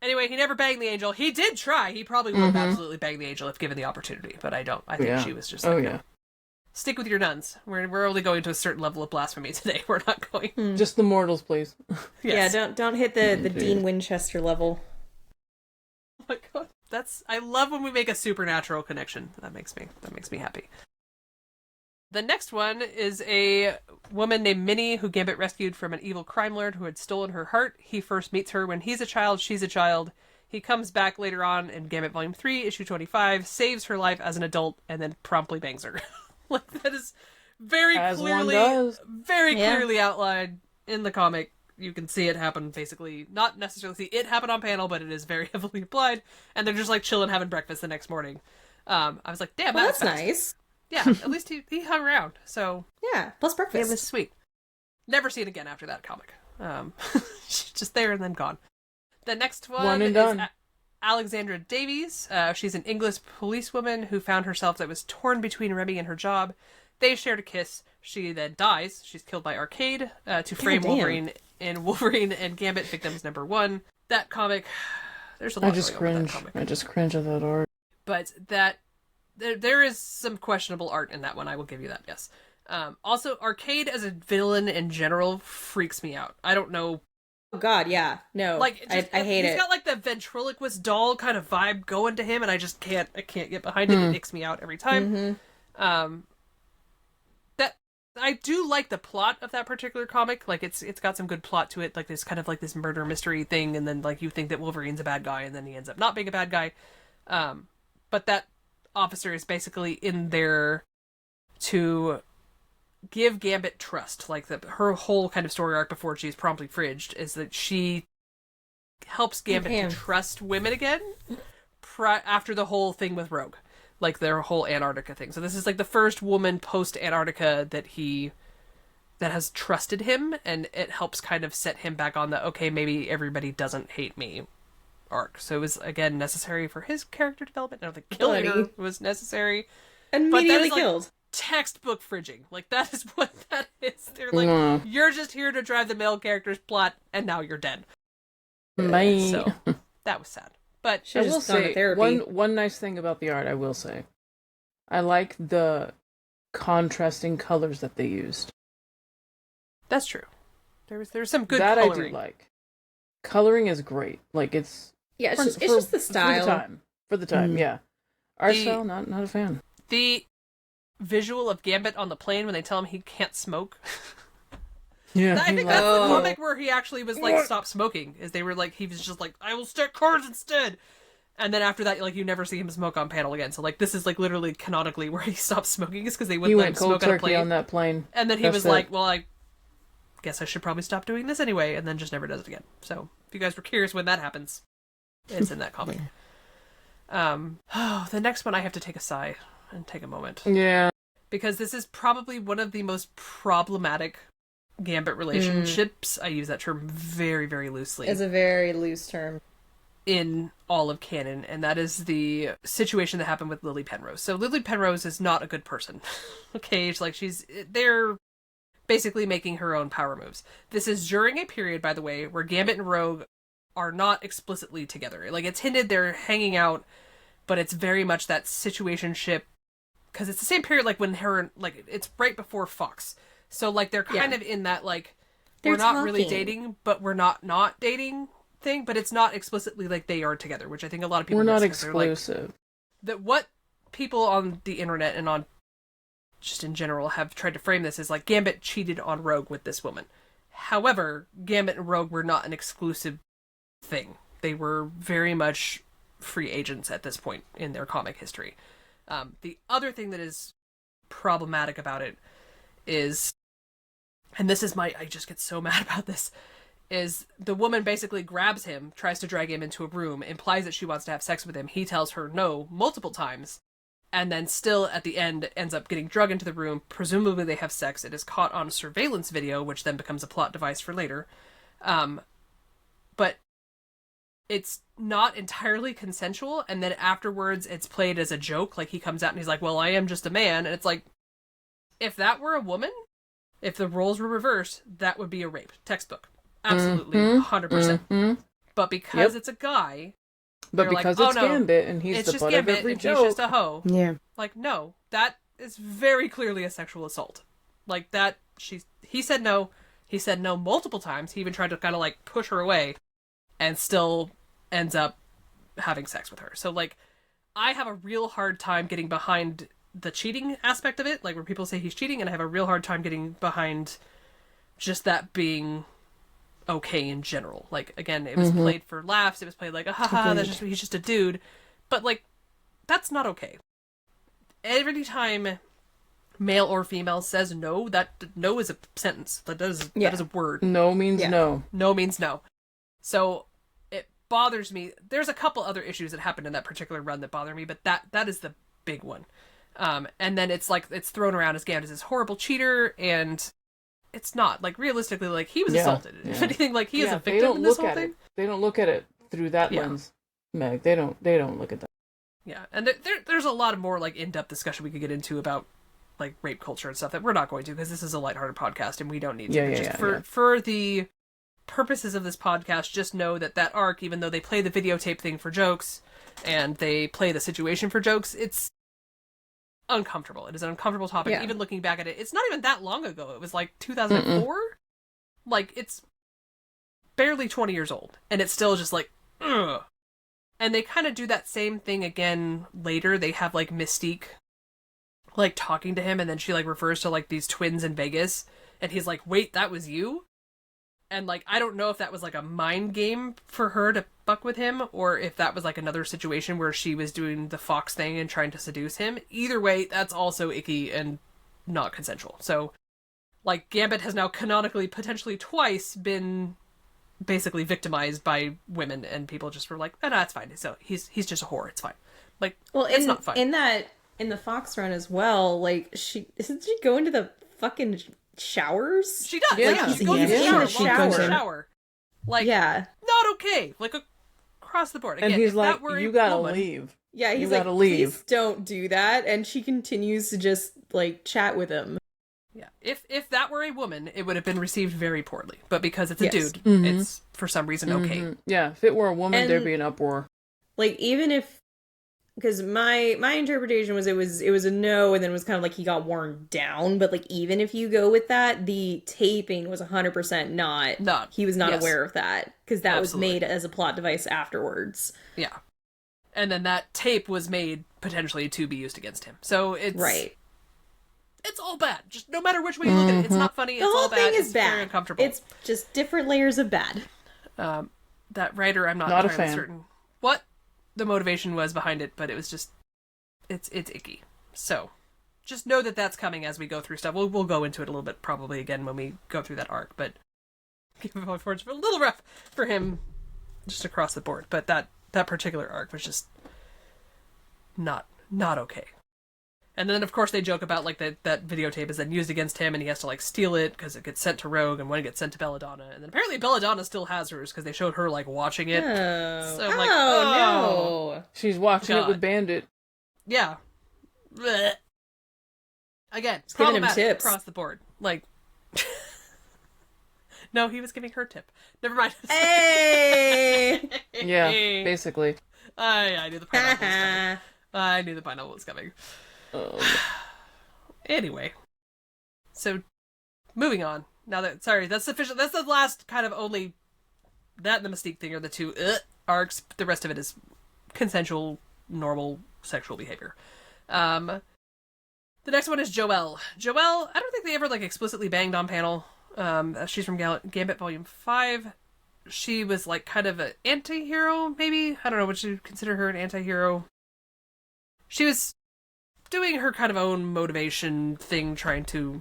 Anyway, he never banged the angel. He did try. He probably would have absolutely banged the angel if given the opportunity, but I don't. I think she was just like, no. Stick with your nuns. We're only going to a certain level of blasphemy today. We're not going... Just the mortals, please. Yes. Yeah, don't hit the Dean Winchester level. Oh my god. I love when we make a supernatural connection. That makes me happy. The next one is a woman named Minnie who Gambit rescued from an evil crime lord who had stolen her heart. He first meets her when he's a child, she's a child. He comes back later on in Gambit Volume 3, issue 25, saves her life as an adult, and then promptly bangs her. Like, that is very clearly outlined in the comic. You can see it happen, basically. Not necessarily see it happen on panel, but it is very heavily applied. And they're just, like, chilling, having breakfast the next morning. I was like, damn, Well, that's nice. Yeah, at least he hung around, so... Yeah, plus breakfast. It was sweet. Never seen again after that comic. She's just there and then gone. The next one and is done. Alexandra Davies. She's an English policewoman who found herself that was torn between Remy and her job. They shared a kiss. She then dies. She's killed by Arcade to frame Wolverine in Wolverine and Gambit Victims #1. That comic, there's a lot going on with that comic. I just cringe at that art. But there is some questionable art in that one. I will give you that, yes. Also, Arcade as a villain in general freaks me out. I don't know. Oh god, yeah. No. Like, I hate it. He's got like the ventriloquist doll kind of vibe going to him, and I just can't get behind it. It nicks me out every time. That I do like the plot of that particular comic. Like, it's got some good plot to it. Like, there's kind of like this murder mystery thing, and then like you think that Wolverine's a bad guy, and then he ends up not being a bad guy. But that officer is basically in there to give Gambit trust. Like, her whole kind of story arc before she's promptly fridged is that she helps Gambit to trust women again after the whole thing with Rogue. Like, their whole Antarctica thing. So this is like the first woman post-Antarctica that has trusted him, and it helps kind of set him back on the, okay, maybe everybody doesn't hate me arc. So it was, again, necessary for his character development. I don't think killing her was necessary. Immediately killed. Textbook fridging. Like, that is what that is. They're like, you're just here to drive the male character's plot, and now you're dead. Bye. So that was sad. But I will say one nice thing about the art. I will say, I like the contrasting colors that they used. That's true. There's some good that coloring. I do like. Coloring is great. Like it's it's just the style for the time. Yeah, art style not a fan. The visual of Gambit on the plane when they tell him he can't smoke. Yeah, I think that's the comic where he actually was like, stop smoking. Is they were like, he was just like, I will stack cards instead. And then after that, like, you never see him smoke on panel again. So like, this is like literally canonically where he stopped smoking is because they wouldn't let him smoke on a plane. On that plane. And then he was like, well, I guess I should probably stop doing this anyway, and then just never does it again. So if you guys were curious when that happens, it's in that comic. The next one I have to take a sigh and take a moment. Yeah. Because this is probably one of the most problematic Gambit relationships. I use that term very, very loosely. It's a very loose term. In all of canon, and that is the situation that happened with Lily Penrose. So Lily Penrose is not a good person. Okay, they're basically making her own power moves. This is during a period, by the way, where Gambit and Rogue are not explicitly together. Like, it's hinted they're hanging out, but it's very much that situationship, because it's the same period, like, when her, like, it's right before Fox. So, like, they're kind of in that, like, we're not really dating, but we're not dating thing, but it's not explicitly like they are together, which I think a lot of people we're not miss, exclusive. Like, that what people on the internet and on just in general have tried to frame this as like Gambit cheated on Rogue with this woman. However, Gambit and Rogue were not an exclusive thing. They were very much free agents at this point in their comic history. The other thing that is problematic about it is, and this is I just get so mad about this, is the woman basically grabs him, tries to drag him into a room, implies that she wants to have sex with him. He tells her no multiple times, and then still at the end ends up getting drugged into the room. Presumably they have sex. It is caught on a surveillance video, which then becomes a plot device for later. But it's not entirely consensual, and then afterwards it's played as a joke. Like, he comes out and he's like, well, I am just a man. And it's like, if that were a woman, if the roles were reversed, that would be a rape. Textbook. Absolutely, 100%. But because it's a guy, but because like, it's Gambit and he's the butt of every joke, he's just a hoe. Yeah, like, no, that is very clearly a sexual assault. Like, that he said no. He said no multiple times. He even tried to kind of like push her away, and still ends up having sex with her. So like, I have a real hard time getting behind the cheating aspect of it. Like, where people say he's cheating, and I have a real hard time getting behind just that being okay in general. Like, again, it was played for laughs. It was played like, haha, he's just a dude. But like, that's not okay. Every time male or female says no, that no is a sentence. That is a word. No means no. No means no. So it bothers me. There's a couple other issues that happened in that particular run that bother me, but that is the big one. And then it's like, it's thrown around as Gambit is this horrible cheater, and it's not. Like, realistically, like, he was assaulted. If anything, like, he is a victim in this whole thing. They don't look at it through that lens, Meg. They don't look at that. Yeah, and there's a lot of more, like, in-depth discussion we could get into about, like, rape culture and stuff that we're not going to, because this is a lighthearted podcast, and we don't need to. For the purposes of this podcast, just know that arc, even though they play the videotape thing for jokes, and they play the situation for jokes, it's uncomfortable. It is an uncomfortable topic. Even looking back at it, it's not even that long ago. It was like 2004. Like, it's barely 20 years old, and it's still just like, ugh. And they kind of do that same thing again later. They have like Mystique like talking to him, and then she like refers to like these twins in Vegas, and he's like, wait, that was you? And like, I don't know if that was like a mind game for her to fuck with him, or if that was like another situation where she was doing the Fox thing and trying to seduce him. Either way, that's also icky and not consensual. So, like, Gambit has now canonically, potentially twice, been basically victimized by women, and people just were like, oh, no, that's fine. So he's just a whore. It's fine. Like, well, it's not fine. In the Fox run as well, like, isn't she going to the fucking showers? She does. Yeah. Like, she goes to the shower. Like, not okay. Like, across the board. Again, and he's like, you gotta leave. Yeah, he's like, please don't do that. And she continues to just, like, chat with him. Yeah. If that were a woman, it would have been received very poorly. But because it's a dude, it's for some reason okay. Yeah, if it were a woman, there'd be an uproar. Like, even if, because my interpretation was it was a no, and then it was kind of like he got worn down. But like, even if you go with that, the taping was 100% not. He was not aware of that because that was made as a plot device afterwards. Yeah, and then that tape was made potentially to be used against him. So it's right. It's all bad. Just no matter which way you look at it, it's not funny. It's all bad. The whole thing is it's bad. Very uncomfortable. It's just different layers of bad. That writer, I'm not a entirely fan. certain what the motivation was behind it, but it was just it's icky. So just know that that's coming as we go through stuff. We'll go into it a little bit probably again when we go through that arc, but Game of Fortune a little rough for him just across the board. But that particular arc was just not okay. And then, of course, they joke about, like, that videotape is then used against him, and he has to, like, steal it, because it gets sent to Rogue, and when it gets sent to Belladonna. And then apparently Belladonna still has hers, because they showed her, like, watching it. Oh, So I'm like, oh, no. She's watching God. it with Bandit. Yeah. Blech. Again, He's giving him problematic tips. across the board. Like, no, he was giving her tip. Never mind. Hey! Yeah, basically. I knew the pineapple was coming. I knew the pineapple was coming. Anyway, so moving on. Now that that's sufficient. That's the last kind of only that and the Mystique thing are the two arcs. The rest of it is consensual, normal sexual behavior. The next one is Joelle. Joelle, I don't think they ever like explicitly banged on panel. She's from Gambit Volume 5. She was like kind of an anti-hero, maybe? I don't know, would you consider her an anti-hero? She was doing her kind of own motivation thing, trying to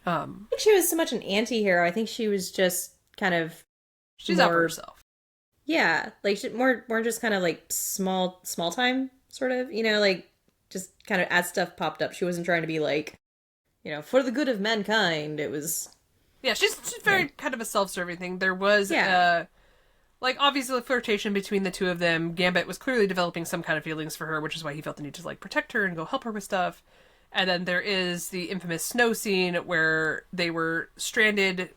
I think she was so much an anti-hero. I think she was just kind of she's out for herself. Yeah, like more just kind of like small time sort of, like just kind of as stuff popped up. She wasn't trying to be like, for the good of mankind. It was she's very kind of a self-serving thing. There was like obviously a flirtation between the two of them. Gambit was clearly developing some kind of feelings for her, which is why he felt the need to like protect her and go help her with stuff. And then there is the infamous snow scene where they were stranded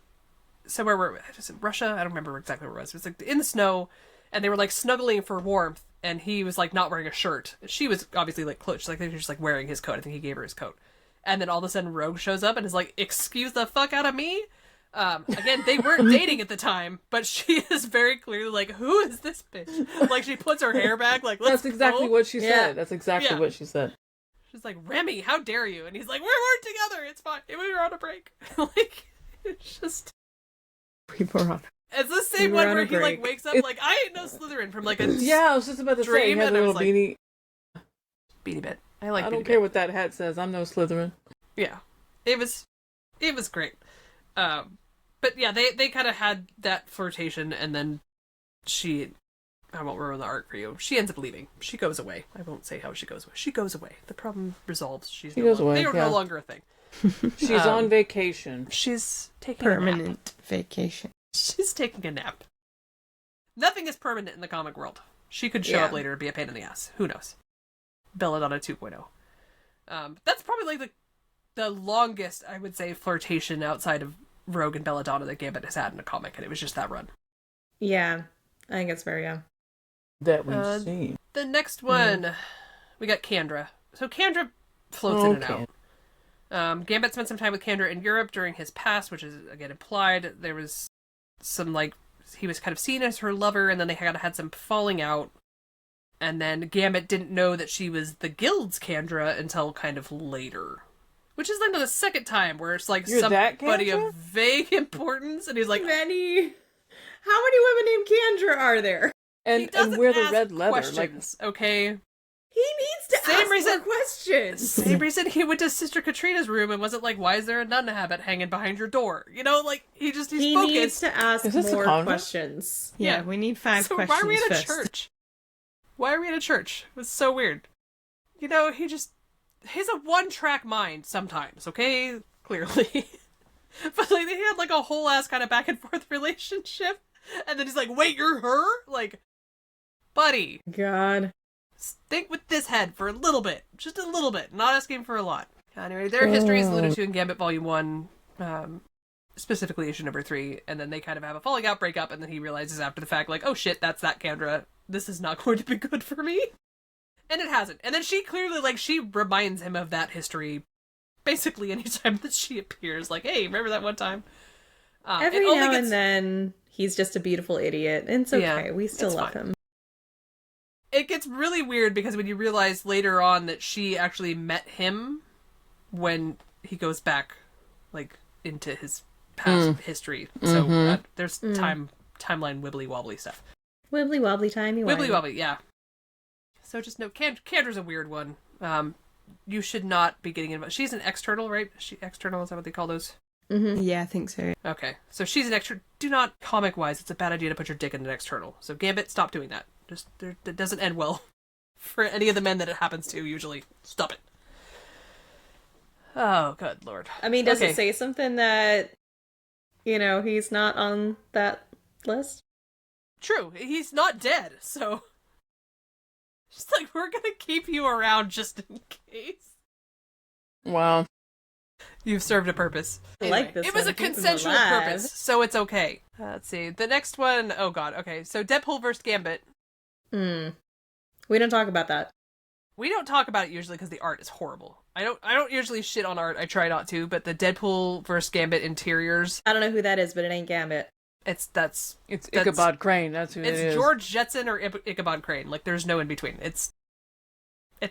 somewhere where was it Russia? I don't remember exactly where it was. It was like in the snow, and they were like snuggling for warmth. And he was like not wearing a shirt. She was obviously like close. Like they were just like wearing his coat. I think he gave her his coat. And then all of a sudden Rogue shows up and is like, "Excuse the fuck out of me." Again, they weren't dating at the time, but she is very clearly like, "Who is this bitch?" Like she puts her hair back. Like let's That's exactly go. what she said. That's exactly what she said. She's like, "Remy, how dare you?" And he's like, "We weren't together. It's fine. We were on a break." Like it's just. We were on. It's the same one where he like wakes up like, "I ain't no Slytherin" from like a I was just about to say he had a little beanie bit. I don't care what that hat says. I'm no Slytherin. Yeah, it was great. But yeah, they kind of had that flirtation, and then I won't ruin the arc for you. She ends up leaving. She goes away. I won't say how she goes away. She goes away. The problem resolves. She goes away. They are no longer a thing. She's on vacation. She's taking permanent vacation. She's taking a nap. Nothing is permanent in the comic world. She could show up later and be a pain in the ass. Who knows? Belladonna 2.0. That's probably like the longest, I would say, flirtation outside of Rogue and Belladonna that Gambit has had in a comic, and it was just that run. Yeah, I think it's very that we've seen. The next one, we got Kandra. So Kandra floats in and out. Gambit spent some time with Kandra in Europe during his past, which is, again, implied. There was some, like, he was kind of seen as her lover, and then they had some falling out. And then Gambit didn't know that she was the Guild's Kandra until kind of later. Which is like the second time where it's like somebody of vague importance, and he's like, many. How many women named Kandra are there? And wear the red leather. Like, okay. He needs to ask more questions. Same reason he went to Sister Katrina's room and wasn't like, "Why is there a nun habit hanging behind your door?" Like he's focused. He needs to ask more questions. Yeah, we need 5 questions. Why are we in a first. church? Why are we in a church? It was so weird. He's a one-track mind sometimes, okay? Clearly. But like they had like a whole ass kind of back and forth relationship, and then he's like, "Wait, you're her?" Like, buddy. God. Think with this head for a little bit. Just a little bit. Not asking for a lot. Anyway, their history is alluded to in Gambit Volume 1. specifically issue number 3, and then they kind of have a falling out, break up, and then he realizes after the fact, like, oh shit, that's that Kendra. This is not going to be good for me. And it hasn't. And then she clearly, like, she reminds him of that history basically anytime that she appears. Like, hey, remember that one time? Every now and then, he's just a beautiful idiot, and it's okay. Yeah, we still love him. It gets really weird because when you realize later on that she actually met him when he goes back, like, into his past history. So there's timeline wibbly-wobbly stuff. Wibbly-wobbly, timey-wimey. Wibbly-wobbly, yeah. So just know, Candra's a weird one. You should not be getting involved. She's an external, right? Is she external? Is that what they call those? Mm-hmm. Yeah, I think so. Okay. So she's an external. Do not, comic-wise, it's a bad idea to put your dick in an external. So Gambit, stop doing that. That doesn't end well for any of the men that it happens to, usually. Stop it. Oh, good lord. I mean, does it say something that, he's not on that list? True. He's not dead, so... Just like, we're gonna keep you around just in case. Wow. You've served a purpose. Anyway, like this. It was a consensual purpose, so it's okay. Let's see. The next one, oh god, okay. So Deadpool vs. Gambit. We don't talk about that. We don't talk about it usually because the art is horrible. I don't usually shit on art. I try not to, but the Deadpool vs. Gambit interiors. I don't know who that is, but it ain't Gambit. It's Ichabod Crane. That's who it is. It's George Jetson or Ichabod Crane. Like, there's no in between. It's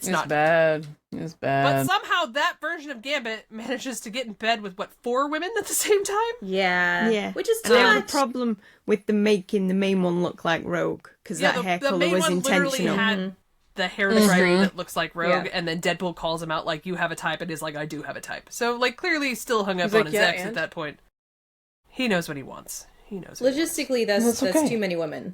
not bad. It's bad. But somehow that version of Gambit manages to get in bed with 4 women at the same time. Yeah. Which is too much. I have a problem with them making the main one look like Rogue because that hair color was intentional. Had the hair tree that looks like Rogue, and then Deadpool calls him out like, "You have a type," and is like, "I do have a type." So, like, clearly still hung up on his ex at that point. He knows what he wants. He knows. Logistically, that's too many women.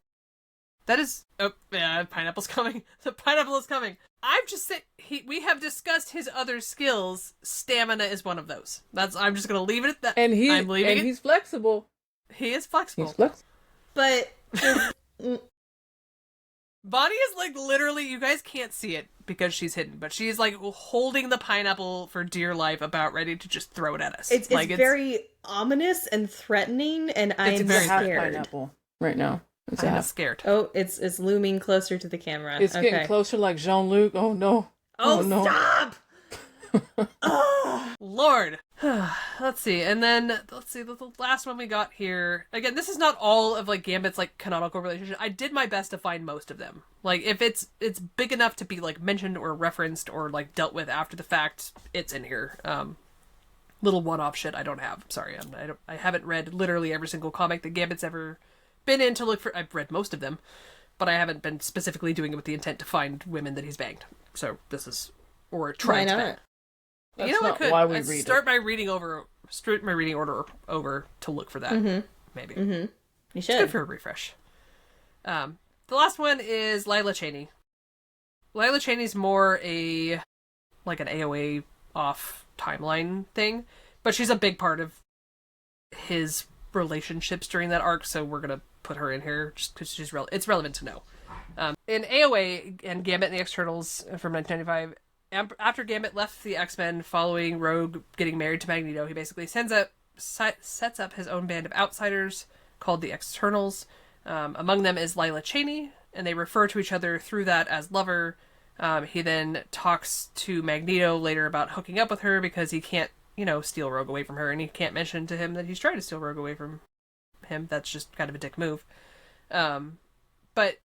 That is... Oh, yeah, pineapple's coming. The pineapple is coming. I'm just saying... We have discussed his other skills. Stamina is one of those. I'm just going to leave it at that. And he's flexible. He is flexible. He's flexible. But... Vonnie is, like, literally... You guys can't see it because she's hidden, but she's, like, holding the pineapple for dear life, about ready to just throw it at us. It's very ominous and threatening, and I'm scared. Pineapple right now. I'm scared. Oh, it's looming closer to the camera. It's getting closer, like Jean-Luc. Oh no! Oh no! Stop! Oh, Lord. Let's see, and then the last one we got here. Again, this is not all of like Gambit's like canonical relationship. I did my best to find most of them. Like, if it's big enough to be like mentioned or referenced or like dealt with after the fact, it's in here. Little one-off shit I don't have. Sorry, I haven't read literally every single comic that Gambit's ever been in to look for. I've read most of them, but I haven't been specifically doing it with the intent to find women that he's banged. So this is, or tried to bang. That's you know, not why we read start my reading order over to look for that. Maybe you should. It's good for a refresh. The last one is Lila Cheney. Lila Cheney's more an AOA off timeline thing, but she's a big part of his relationships during that arc, so we're gonna put her in here just because it's relevant to know. In AOA and Gambit and the Externals from 1995, after Gambit left the X-Men following Rogue getting married to Magneto, he basically sets up his own band of outsiders called the Externals. Among them is Lila Cheney, and they refer to each other through that as lover. He then talks to Magneto later about hooking up with her because he can't, steal Rogue away from her, and he can't mention to him that he's trying to steal Rogue away from him. That's just kind of a dick move. But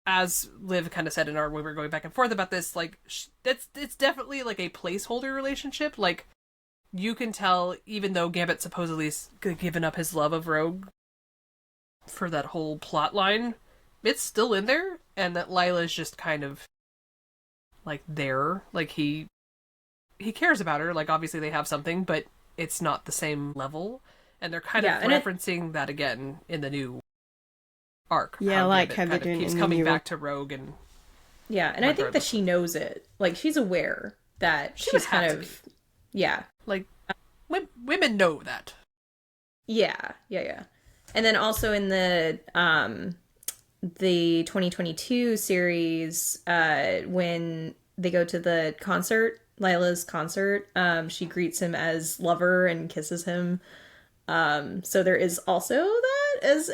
as Liv kind of said we were going back and forth about this, like, it's definitely like a placeholder relationship. Like, you can tell, even though Gambit supposedly has given up his love of Rogue for that whole plot line, it's still in there, and that Lila's just kind of like there. Like, he cares about her. Like, obviously they have something, but it's not the same level. And they're kind of referencing that again in the new arc. Yeah, like how they're doing keeps coming back to Rogue and and I think that she knows it. Like, she's aware that she's kind of like women know that. Yeah. And then also in the 2022 series, when they go to the concert, Lila's concert, she greets him as lover and kisses him. So there is also that as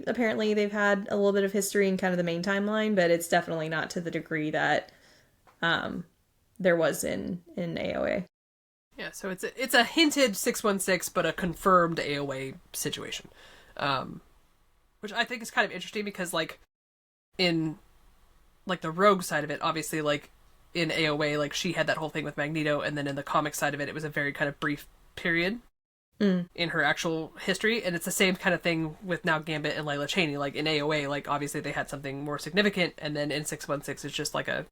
apparently they've had a little bit of history in kind of the main timeline, but it's definitely not to the degree that there was in AOA. Yeah, so it's a hinted 616, but a confirmed AOA situation, which I think is kind of interesting because, like, in like the rogue side of it, obviously, like in AOA, like she had that whole thing with Magneto, and then in the comic side of it, it was a very kind of brief period in her actual history, and it's the same kind of thing with now Gambit and Layla Cheney. Like in AOA, like obviously they had something more significant, and then in 616, it's just like a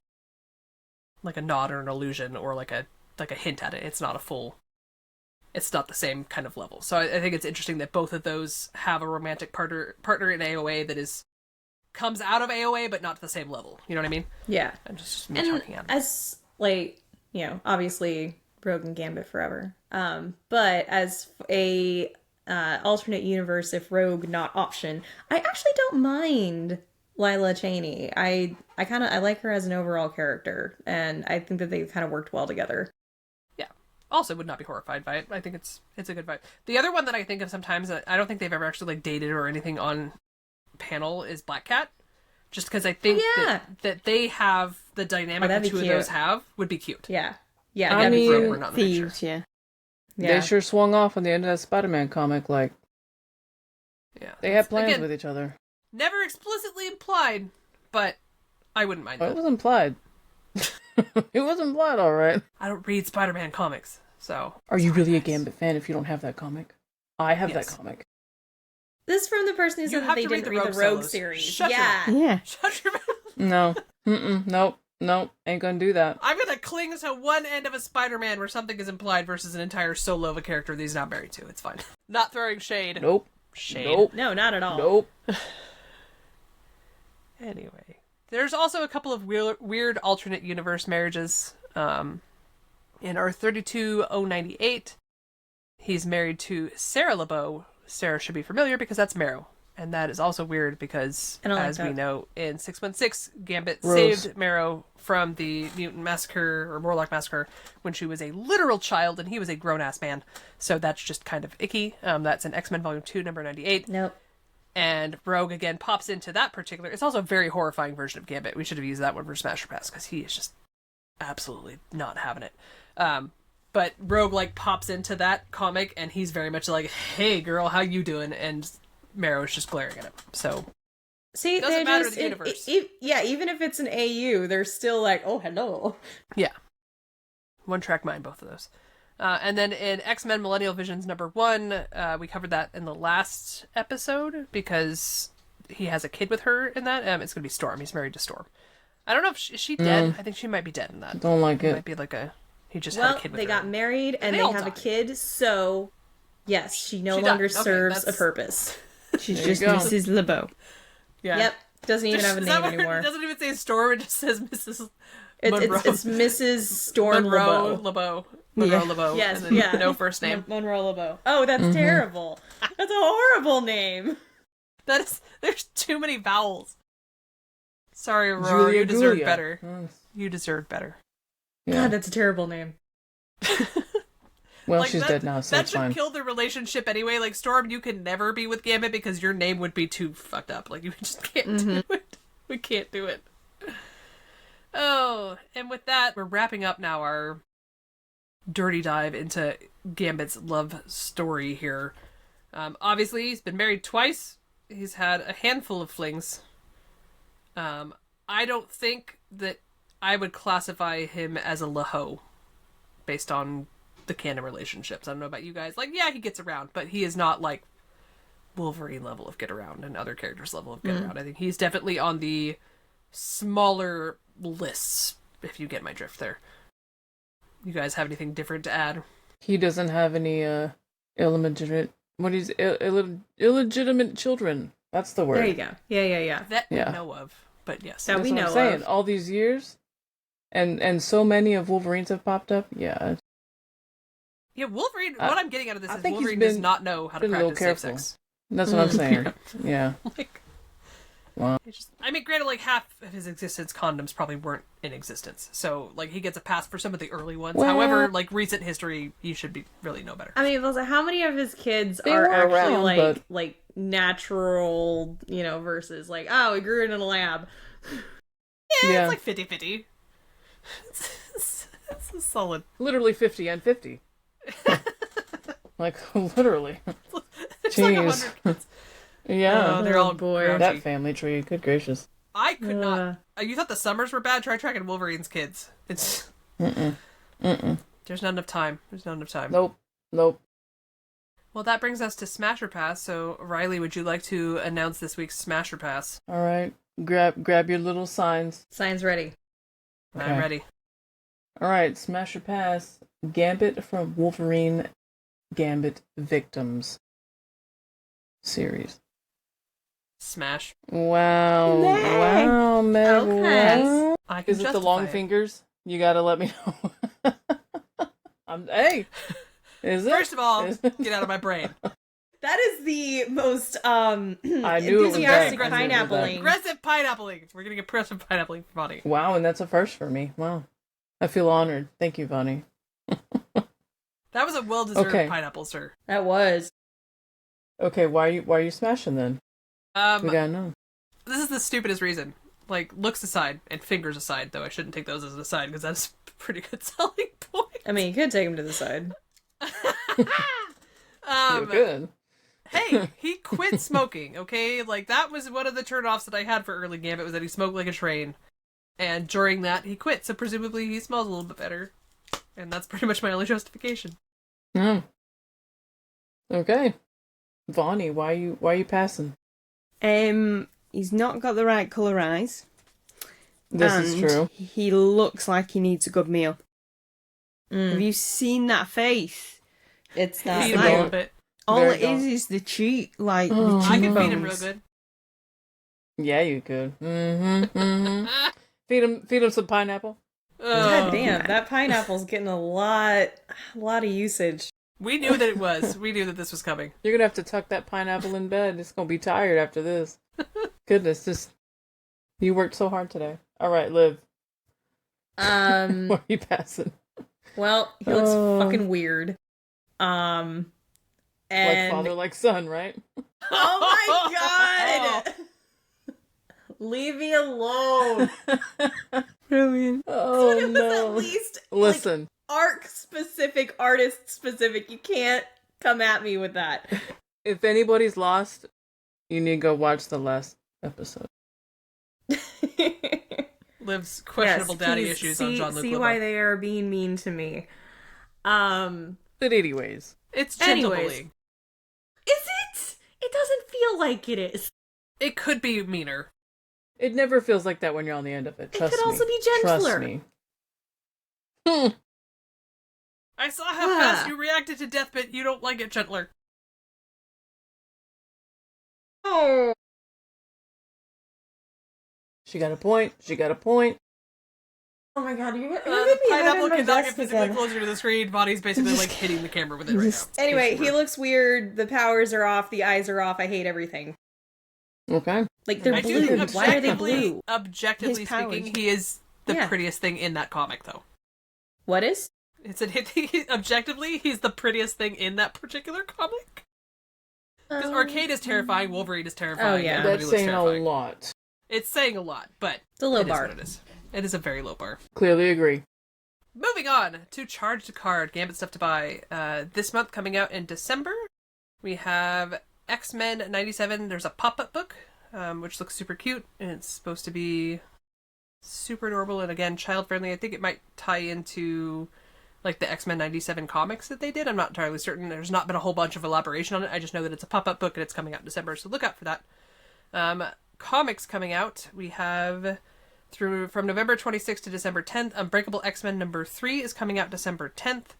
nod or an allusion or like a hint at it. It's not it's not the same kind of level. So I think it's interesting that both of those have a romantic partner in AOA that comes out of AOA, but not to the same level. You know what I mean? Yeah. I'm just me talking out. As, like, you know, obviously Rogue and Gambit forever. But as a alternate universe, if Rogue not option, I actually don't mind Lila Cheney. I like her as an overall character, and I think that they kind of worked well together. Yeah. Also would not be horrified by it. I think it's a good vibe. The other one that I think of sometimes, I don't think they've ever actually like dated or anything on panel, is Black Cat. Just because I think that they have the dynamic the two of those have would be cute. Yeah. Yeah. I mean, thieves, yeah. They sure swung off on the end of that Spider-Man comic, like, they had plans with each other. Never explicitly implied, but I wouldn't mind that. It was implied. It was implied, alright. I don't read Spider-Man comics, so... Are you really a Gambit fan if you don't have that comic? I have that comic. This is from the person who said that they didn't read the Rogue series. Shut yeah. Shut your mouth. No. Nope. Ain't gonna do that. I'm gonna cling to one end of a Spider-Man where something is implied versus an entire solo of a character that he's not married to. It's fine. Not throwing shade. Nope. Shade. Nope. No, not at all. Nope. Anyway. There's also a couple of weird alternate universe marriages. In our 32098, he's married to Sarah LeBeau. Sarah should be familiar because that's Marrow. And that is also weird because, as we know, in 616, Gambit saved Marrow from the Mutant Massacre, or Morlock Massacre, when she was a literal child and he was a grown-ass man. So that's just kind of icky. That's in X-Men Volume 2, number 98. Nope. And Rogue, again, pops into that particular... It's also a very horrifying version of Gambit. We should have used that one for Smasher Pass, because he is just absolutely not having it. But Rogue, like, pops into that comic, and he's very much like, hey, girl, how you doing? And Marrow's just glaring at him. So, see, it doesn't matter the universe. Even if it's an AU, they're still like, oh, hello. Yeah. One-track mind, both of those. And then in X-Men Millennial Visions number 1, we covered that in the last episode, because he has a kid with her in that. It's going to be Storm. He's married to Storm. I don't know if is she dead? I think she might be dead in that. Don't like it. Might be like he just had a kid with her. They got married and they have a kid, so yes, she no longer serves a purpose. She's just Mrs. LeBeau. Yeah. Yep. Doesn't even have a name anymore. It doesn't even say Storm, it just says Mrs. It's Mrs. Storm LeBeau. Monroe LeBeau. Yes, and then no first name. Monroe LeBeau. Oh, that's terrible. That's a horrible name. There's too many vowels. Sorry, Aurora, you deserve better. You deserve better. Yeah. God, that's a terrible name. Well, like, she's dead now, so that it's fine. That should kill the relationship anyway. Like, Storm, you can never be with Gambit because your name would be too fucked up. Like, you just can't do it. We can't do it. Oh, and with that, we're wrapping up now our dirty dive into Gambit's love story here. Obviously, he's been married twice. He's had a handful of flings. I don't think that I would classify him as a LeHeaux based on the canon relationships. I don't know about you guys. Like, yeah, he gets around, but he is not like Wolverine level of get around and other characters level of get around. I think he's definitely on the smaller lists, if you get my drift there. You guys have anything different to add? He doesn't have any illegitimate children. That's the word. There you go. Yeah. That we know of, but yes. That we know what I'm saying. of. All these years, and so many of Wolverines have popped up. Yeah. Yeah, Wolverine, what I'm getting out of this is Wolverine does not know how to practice safe sex. That's what I'm saying. Yeah. Wow. I mean, granted, like, half of his existence condoms probably weren't in existence. So, like, he gets a pass for some of the early ones. Well, however, like, recent history, he should be really know better. I mean, how many of his kids are actually around, like natural, versus like, oh, he grew it in a lab. Yeah, it's like 50-50. It's solid. Literally 50 and 50. Like, literally. It's Jeez. like 100 kids. Yeah. Oh, they're all boy. grouchy. That family tree. Good gracious. I could not. You thought the summers were bad? Try tracking Wolverine's kids. It's. There's not enough time. Nope. Well, that brings us to Smasher Pass. So, Riley, would you like to announce this week's Smasher Pass? All right. Grab your little signs. Signs ready. Okay. I'm ready. All right. Smasher Pass. Gambit from Wolverine. Gambit Victims series. Smash. Wow. Nay. Wow, Meg. Okay. Wow. I can Is it the justify long it. fingers? You gotta let me know. Hey. Is it? First of all, Is it? get out of my brain. That is the most I knew it was enthusiastic that. I knew it was that. pineappling. Aggressive pineappling. We're getting aggressive pineappling for Vonnie. Wow, and that's a first for me. Wow. I feel honored. Thank you, Vonnie. That was a well-deserved Okay. pineapple, sir. That was. Okay, why are you smashing then? We gotta know. This is the stupidest reason. Like, looks aside, and fingers aside, though I shouldn't take those as an aside, because that's a pretty good selling point. I mean, you could take him to the side. You're good. Hey, he quit smoking, okay? Like, that was one of the turnoffs that I had for early Gambit, was that he smoked like a train. And during that, he quit, so presumably he smells a little bit better. And that's pretty much my only justification. Okay. Vonnie, why are you passing? He's not got the right colour eyes. This and is true. He looks like he needs a good meal. Have you seen that face? It's not. Feed him a like- little bit. All Very it dull. is the cheek, like Oh. the I can feed him cheekbones. real good. Yeah, you could. Feed him some pineapple. God Oh. damn, that pineapple's getting a lot of usage. We knew that it was. We knew that this was coming. You're gonna have to tuck that pineapple in bed. It's gonna be tired after this. Goodness, you worked so hard today. All right, Liv. Why are you passing? Well, he looks Oh. fucking weird. Like And father, like son, right? oh my god! Leave me alone. Brilliant. Oh It was no! at least Listen, arc specific, artist specific. You can't come at me with that. if anybody's lost, you need to go watch the last episode. Liv's questionable daddy issues on Jean-Luc See LeBeau. why they are being mean to me. But anyways, It's gentle Anyways. bullying. Is it? It doesn't feel like it is. It could be meaner. it never feels like that when you're on the end of it. Trust could me. also be gentler. Trust me. I saw how fast you reacted to Deathbit. You don't like it gentler. Oh. She got a point. She got a point. Oh my god, you The pineapple cannot get physically closer to the screen. Body's basically like hitting the camera with it right now. Anyway, he looks weird. The powers are off. The eyes are off. I hate everything. Okay. Like, they're I do blue. think Why are they blue? Objectively His powers. speaking, he is the Yeah. prettiest thing in that comic, though. What is? It's objectively, he's the prettiest thing in that particular comic. Because Arcade is terrifying, Wolverine is terrifying. Oh, yeah. and everybody That's looks saying terrifying. a lot. It's saying a lot, but It's a low it is bar. what it is. It is a very low bar. Clearly agree. Moving on to Charged Card, Gambit stuff to buy. This month coming out in December, we have X-Men 97. There's a pop-up book, which looks super cute, and it's supposed to be super adorable and, again, child-friendly. I think it might tie into, like, the X-Men 97 comics that they did. I'm not entirely certain. There's not been a whole bunch of elaboration on it. I just know that it's a pop-up book, and it's coming out in December, so look out for that. Comics coming out, we have... From November 26th to December 10th, Unbreakable X-Men number 3 is coming out December 10th.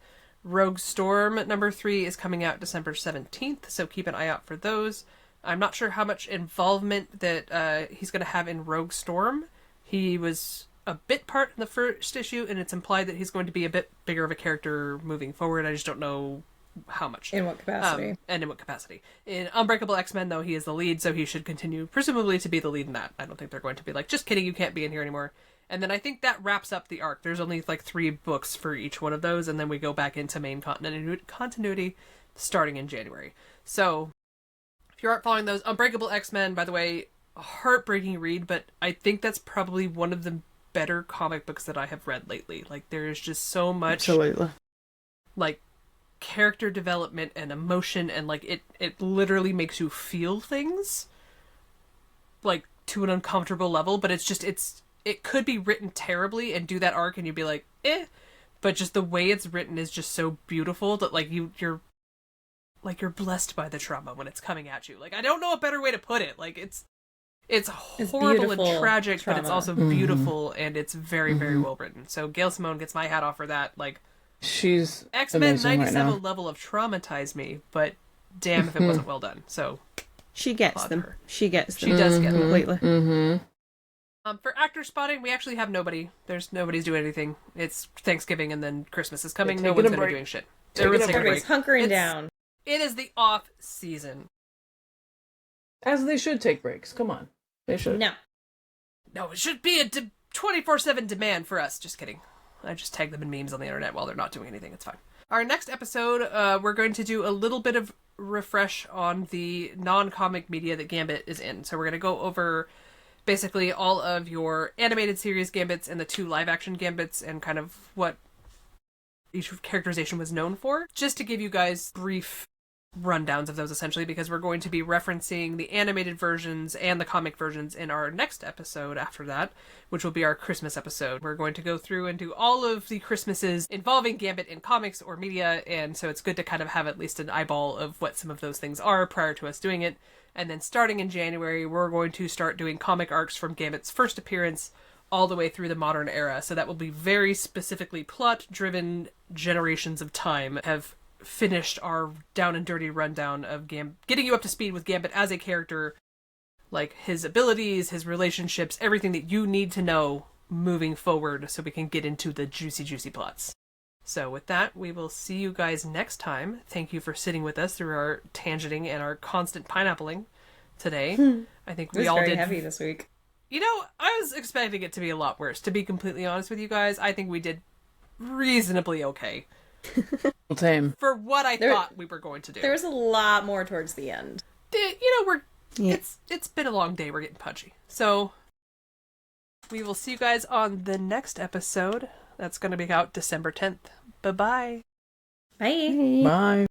Rogue Storm number 3 is coming out December 17th, so keep an eye out for those. I'm not sure how much involvement that he's going to have in Rogue Storm. He was a bit part in the first issue, and it's implied that he's going to be a bit bigger of a character moving forward. I just don't know how much. In what capacity? And in what capacity. In Unbreakable X-Men, though, he is the lead, so he should continue, presumably, to be the lead in that. I don't think they're going to be like, just kidding, you can't be in here anymore. And then I think that wraps up the arc. There's only like 3 books for each one of those, and then we go back into main continuity starting in January. So, if you aren't following those, Unbreakable X-Men, by the way, a heartbreaking read, but I think that's probably one of the better comic books that I have read lately. Like, there's just so much... Absolutely. Like, character development and emotion, and like it literally makes you feel things like to an uncomfortable level, but it could be written terribly and do that arc and you'd be like but just the way it's written is just so beautiful that like you're blessed by the trauma when it's coming at you. Like, I don't know a better way to put it. Like, it's horrible and tragic trauma. But it's also beautiful, and it's very very well written. So Gail Simone gets my hat off for that. Like, she's X-Men 97 right level of traumatized me, but damn if it wasn't well done. So she gets them. Her. She gets them. She does get them. Completely. For actor spotting, we actually have nobody. Nobody's doing anything. It's Thanksgiving and then Christmas is coming. No one's going to be doing shit. Everybody's hunkering down. It is the off season. As they should take breaks. Come on. They should. No, it should be a 24/7 demand for us. Just kidding. I just tag them in memes on the internet while they're not doing anything. It's fine. Our next episode, we're going to do a little bit of refresh on the non-comic media that Gambit is in. So we're going to go over basically all of your animated series Gambits and the 2 live-action Gambits and kind of what each characterization was known for. Just to give you guys brief rundowns of those, essentially, because we're going to be referencing the animated versions and the comic versions in our next episode after that, which will be our Christmas episode. We're going to go through and do all of the Christmases involving Gambit in comics or media, and so it's good to kind of have at least an eyeball of what some of those things are prior to us doing it. And then starting in January, we're going to start doing comic arcs from Gambit's first appearance all the way through the modern era. So that will be very specifically plot-driven generations of time have finished our down and dirty rundown of getting you up to speed with Gambit as a character, like his abilities, his relationships, everything that you need to know moving forward so we can get into the juicy plots. So with that, we will see you guys next time. Thank you for sitting with us through our tangenting and our constant pineappling today. I think we all did. It was very heavy this week. You know, I was expecting it to be a lot worse, to be completely honest with you guys. I think we did reasonably okay. Same. For what I thought we were going to do. There was a lot more towards the end. You know, it's been a long day. We're getting punchy. So we will see you guys on the next episode. That's going to be out December 10th. Bye-bye. Bye. Bye.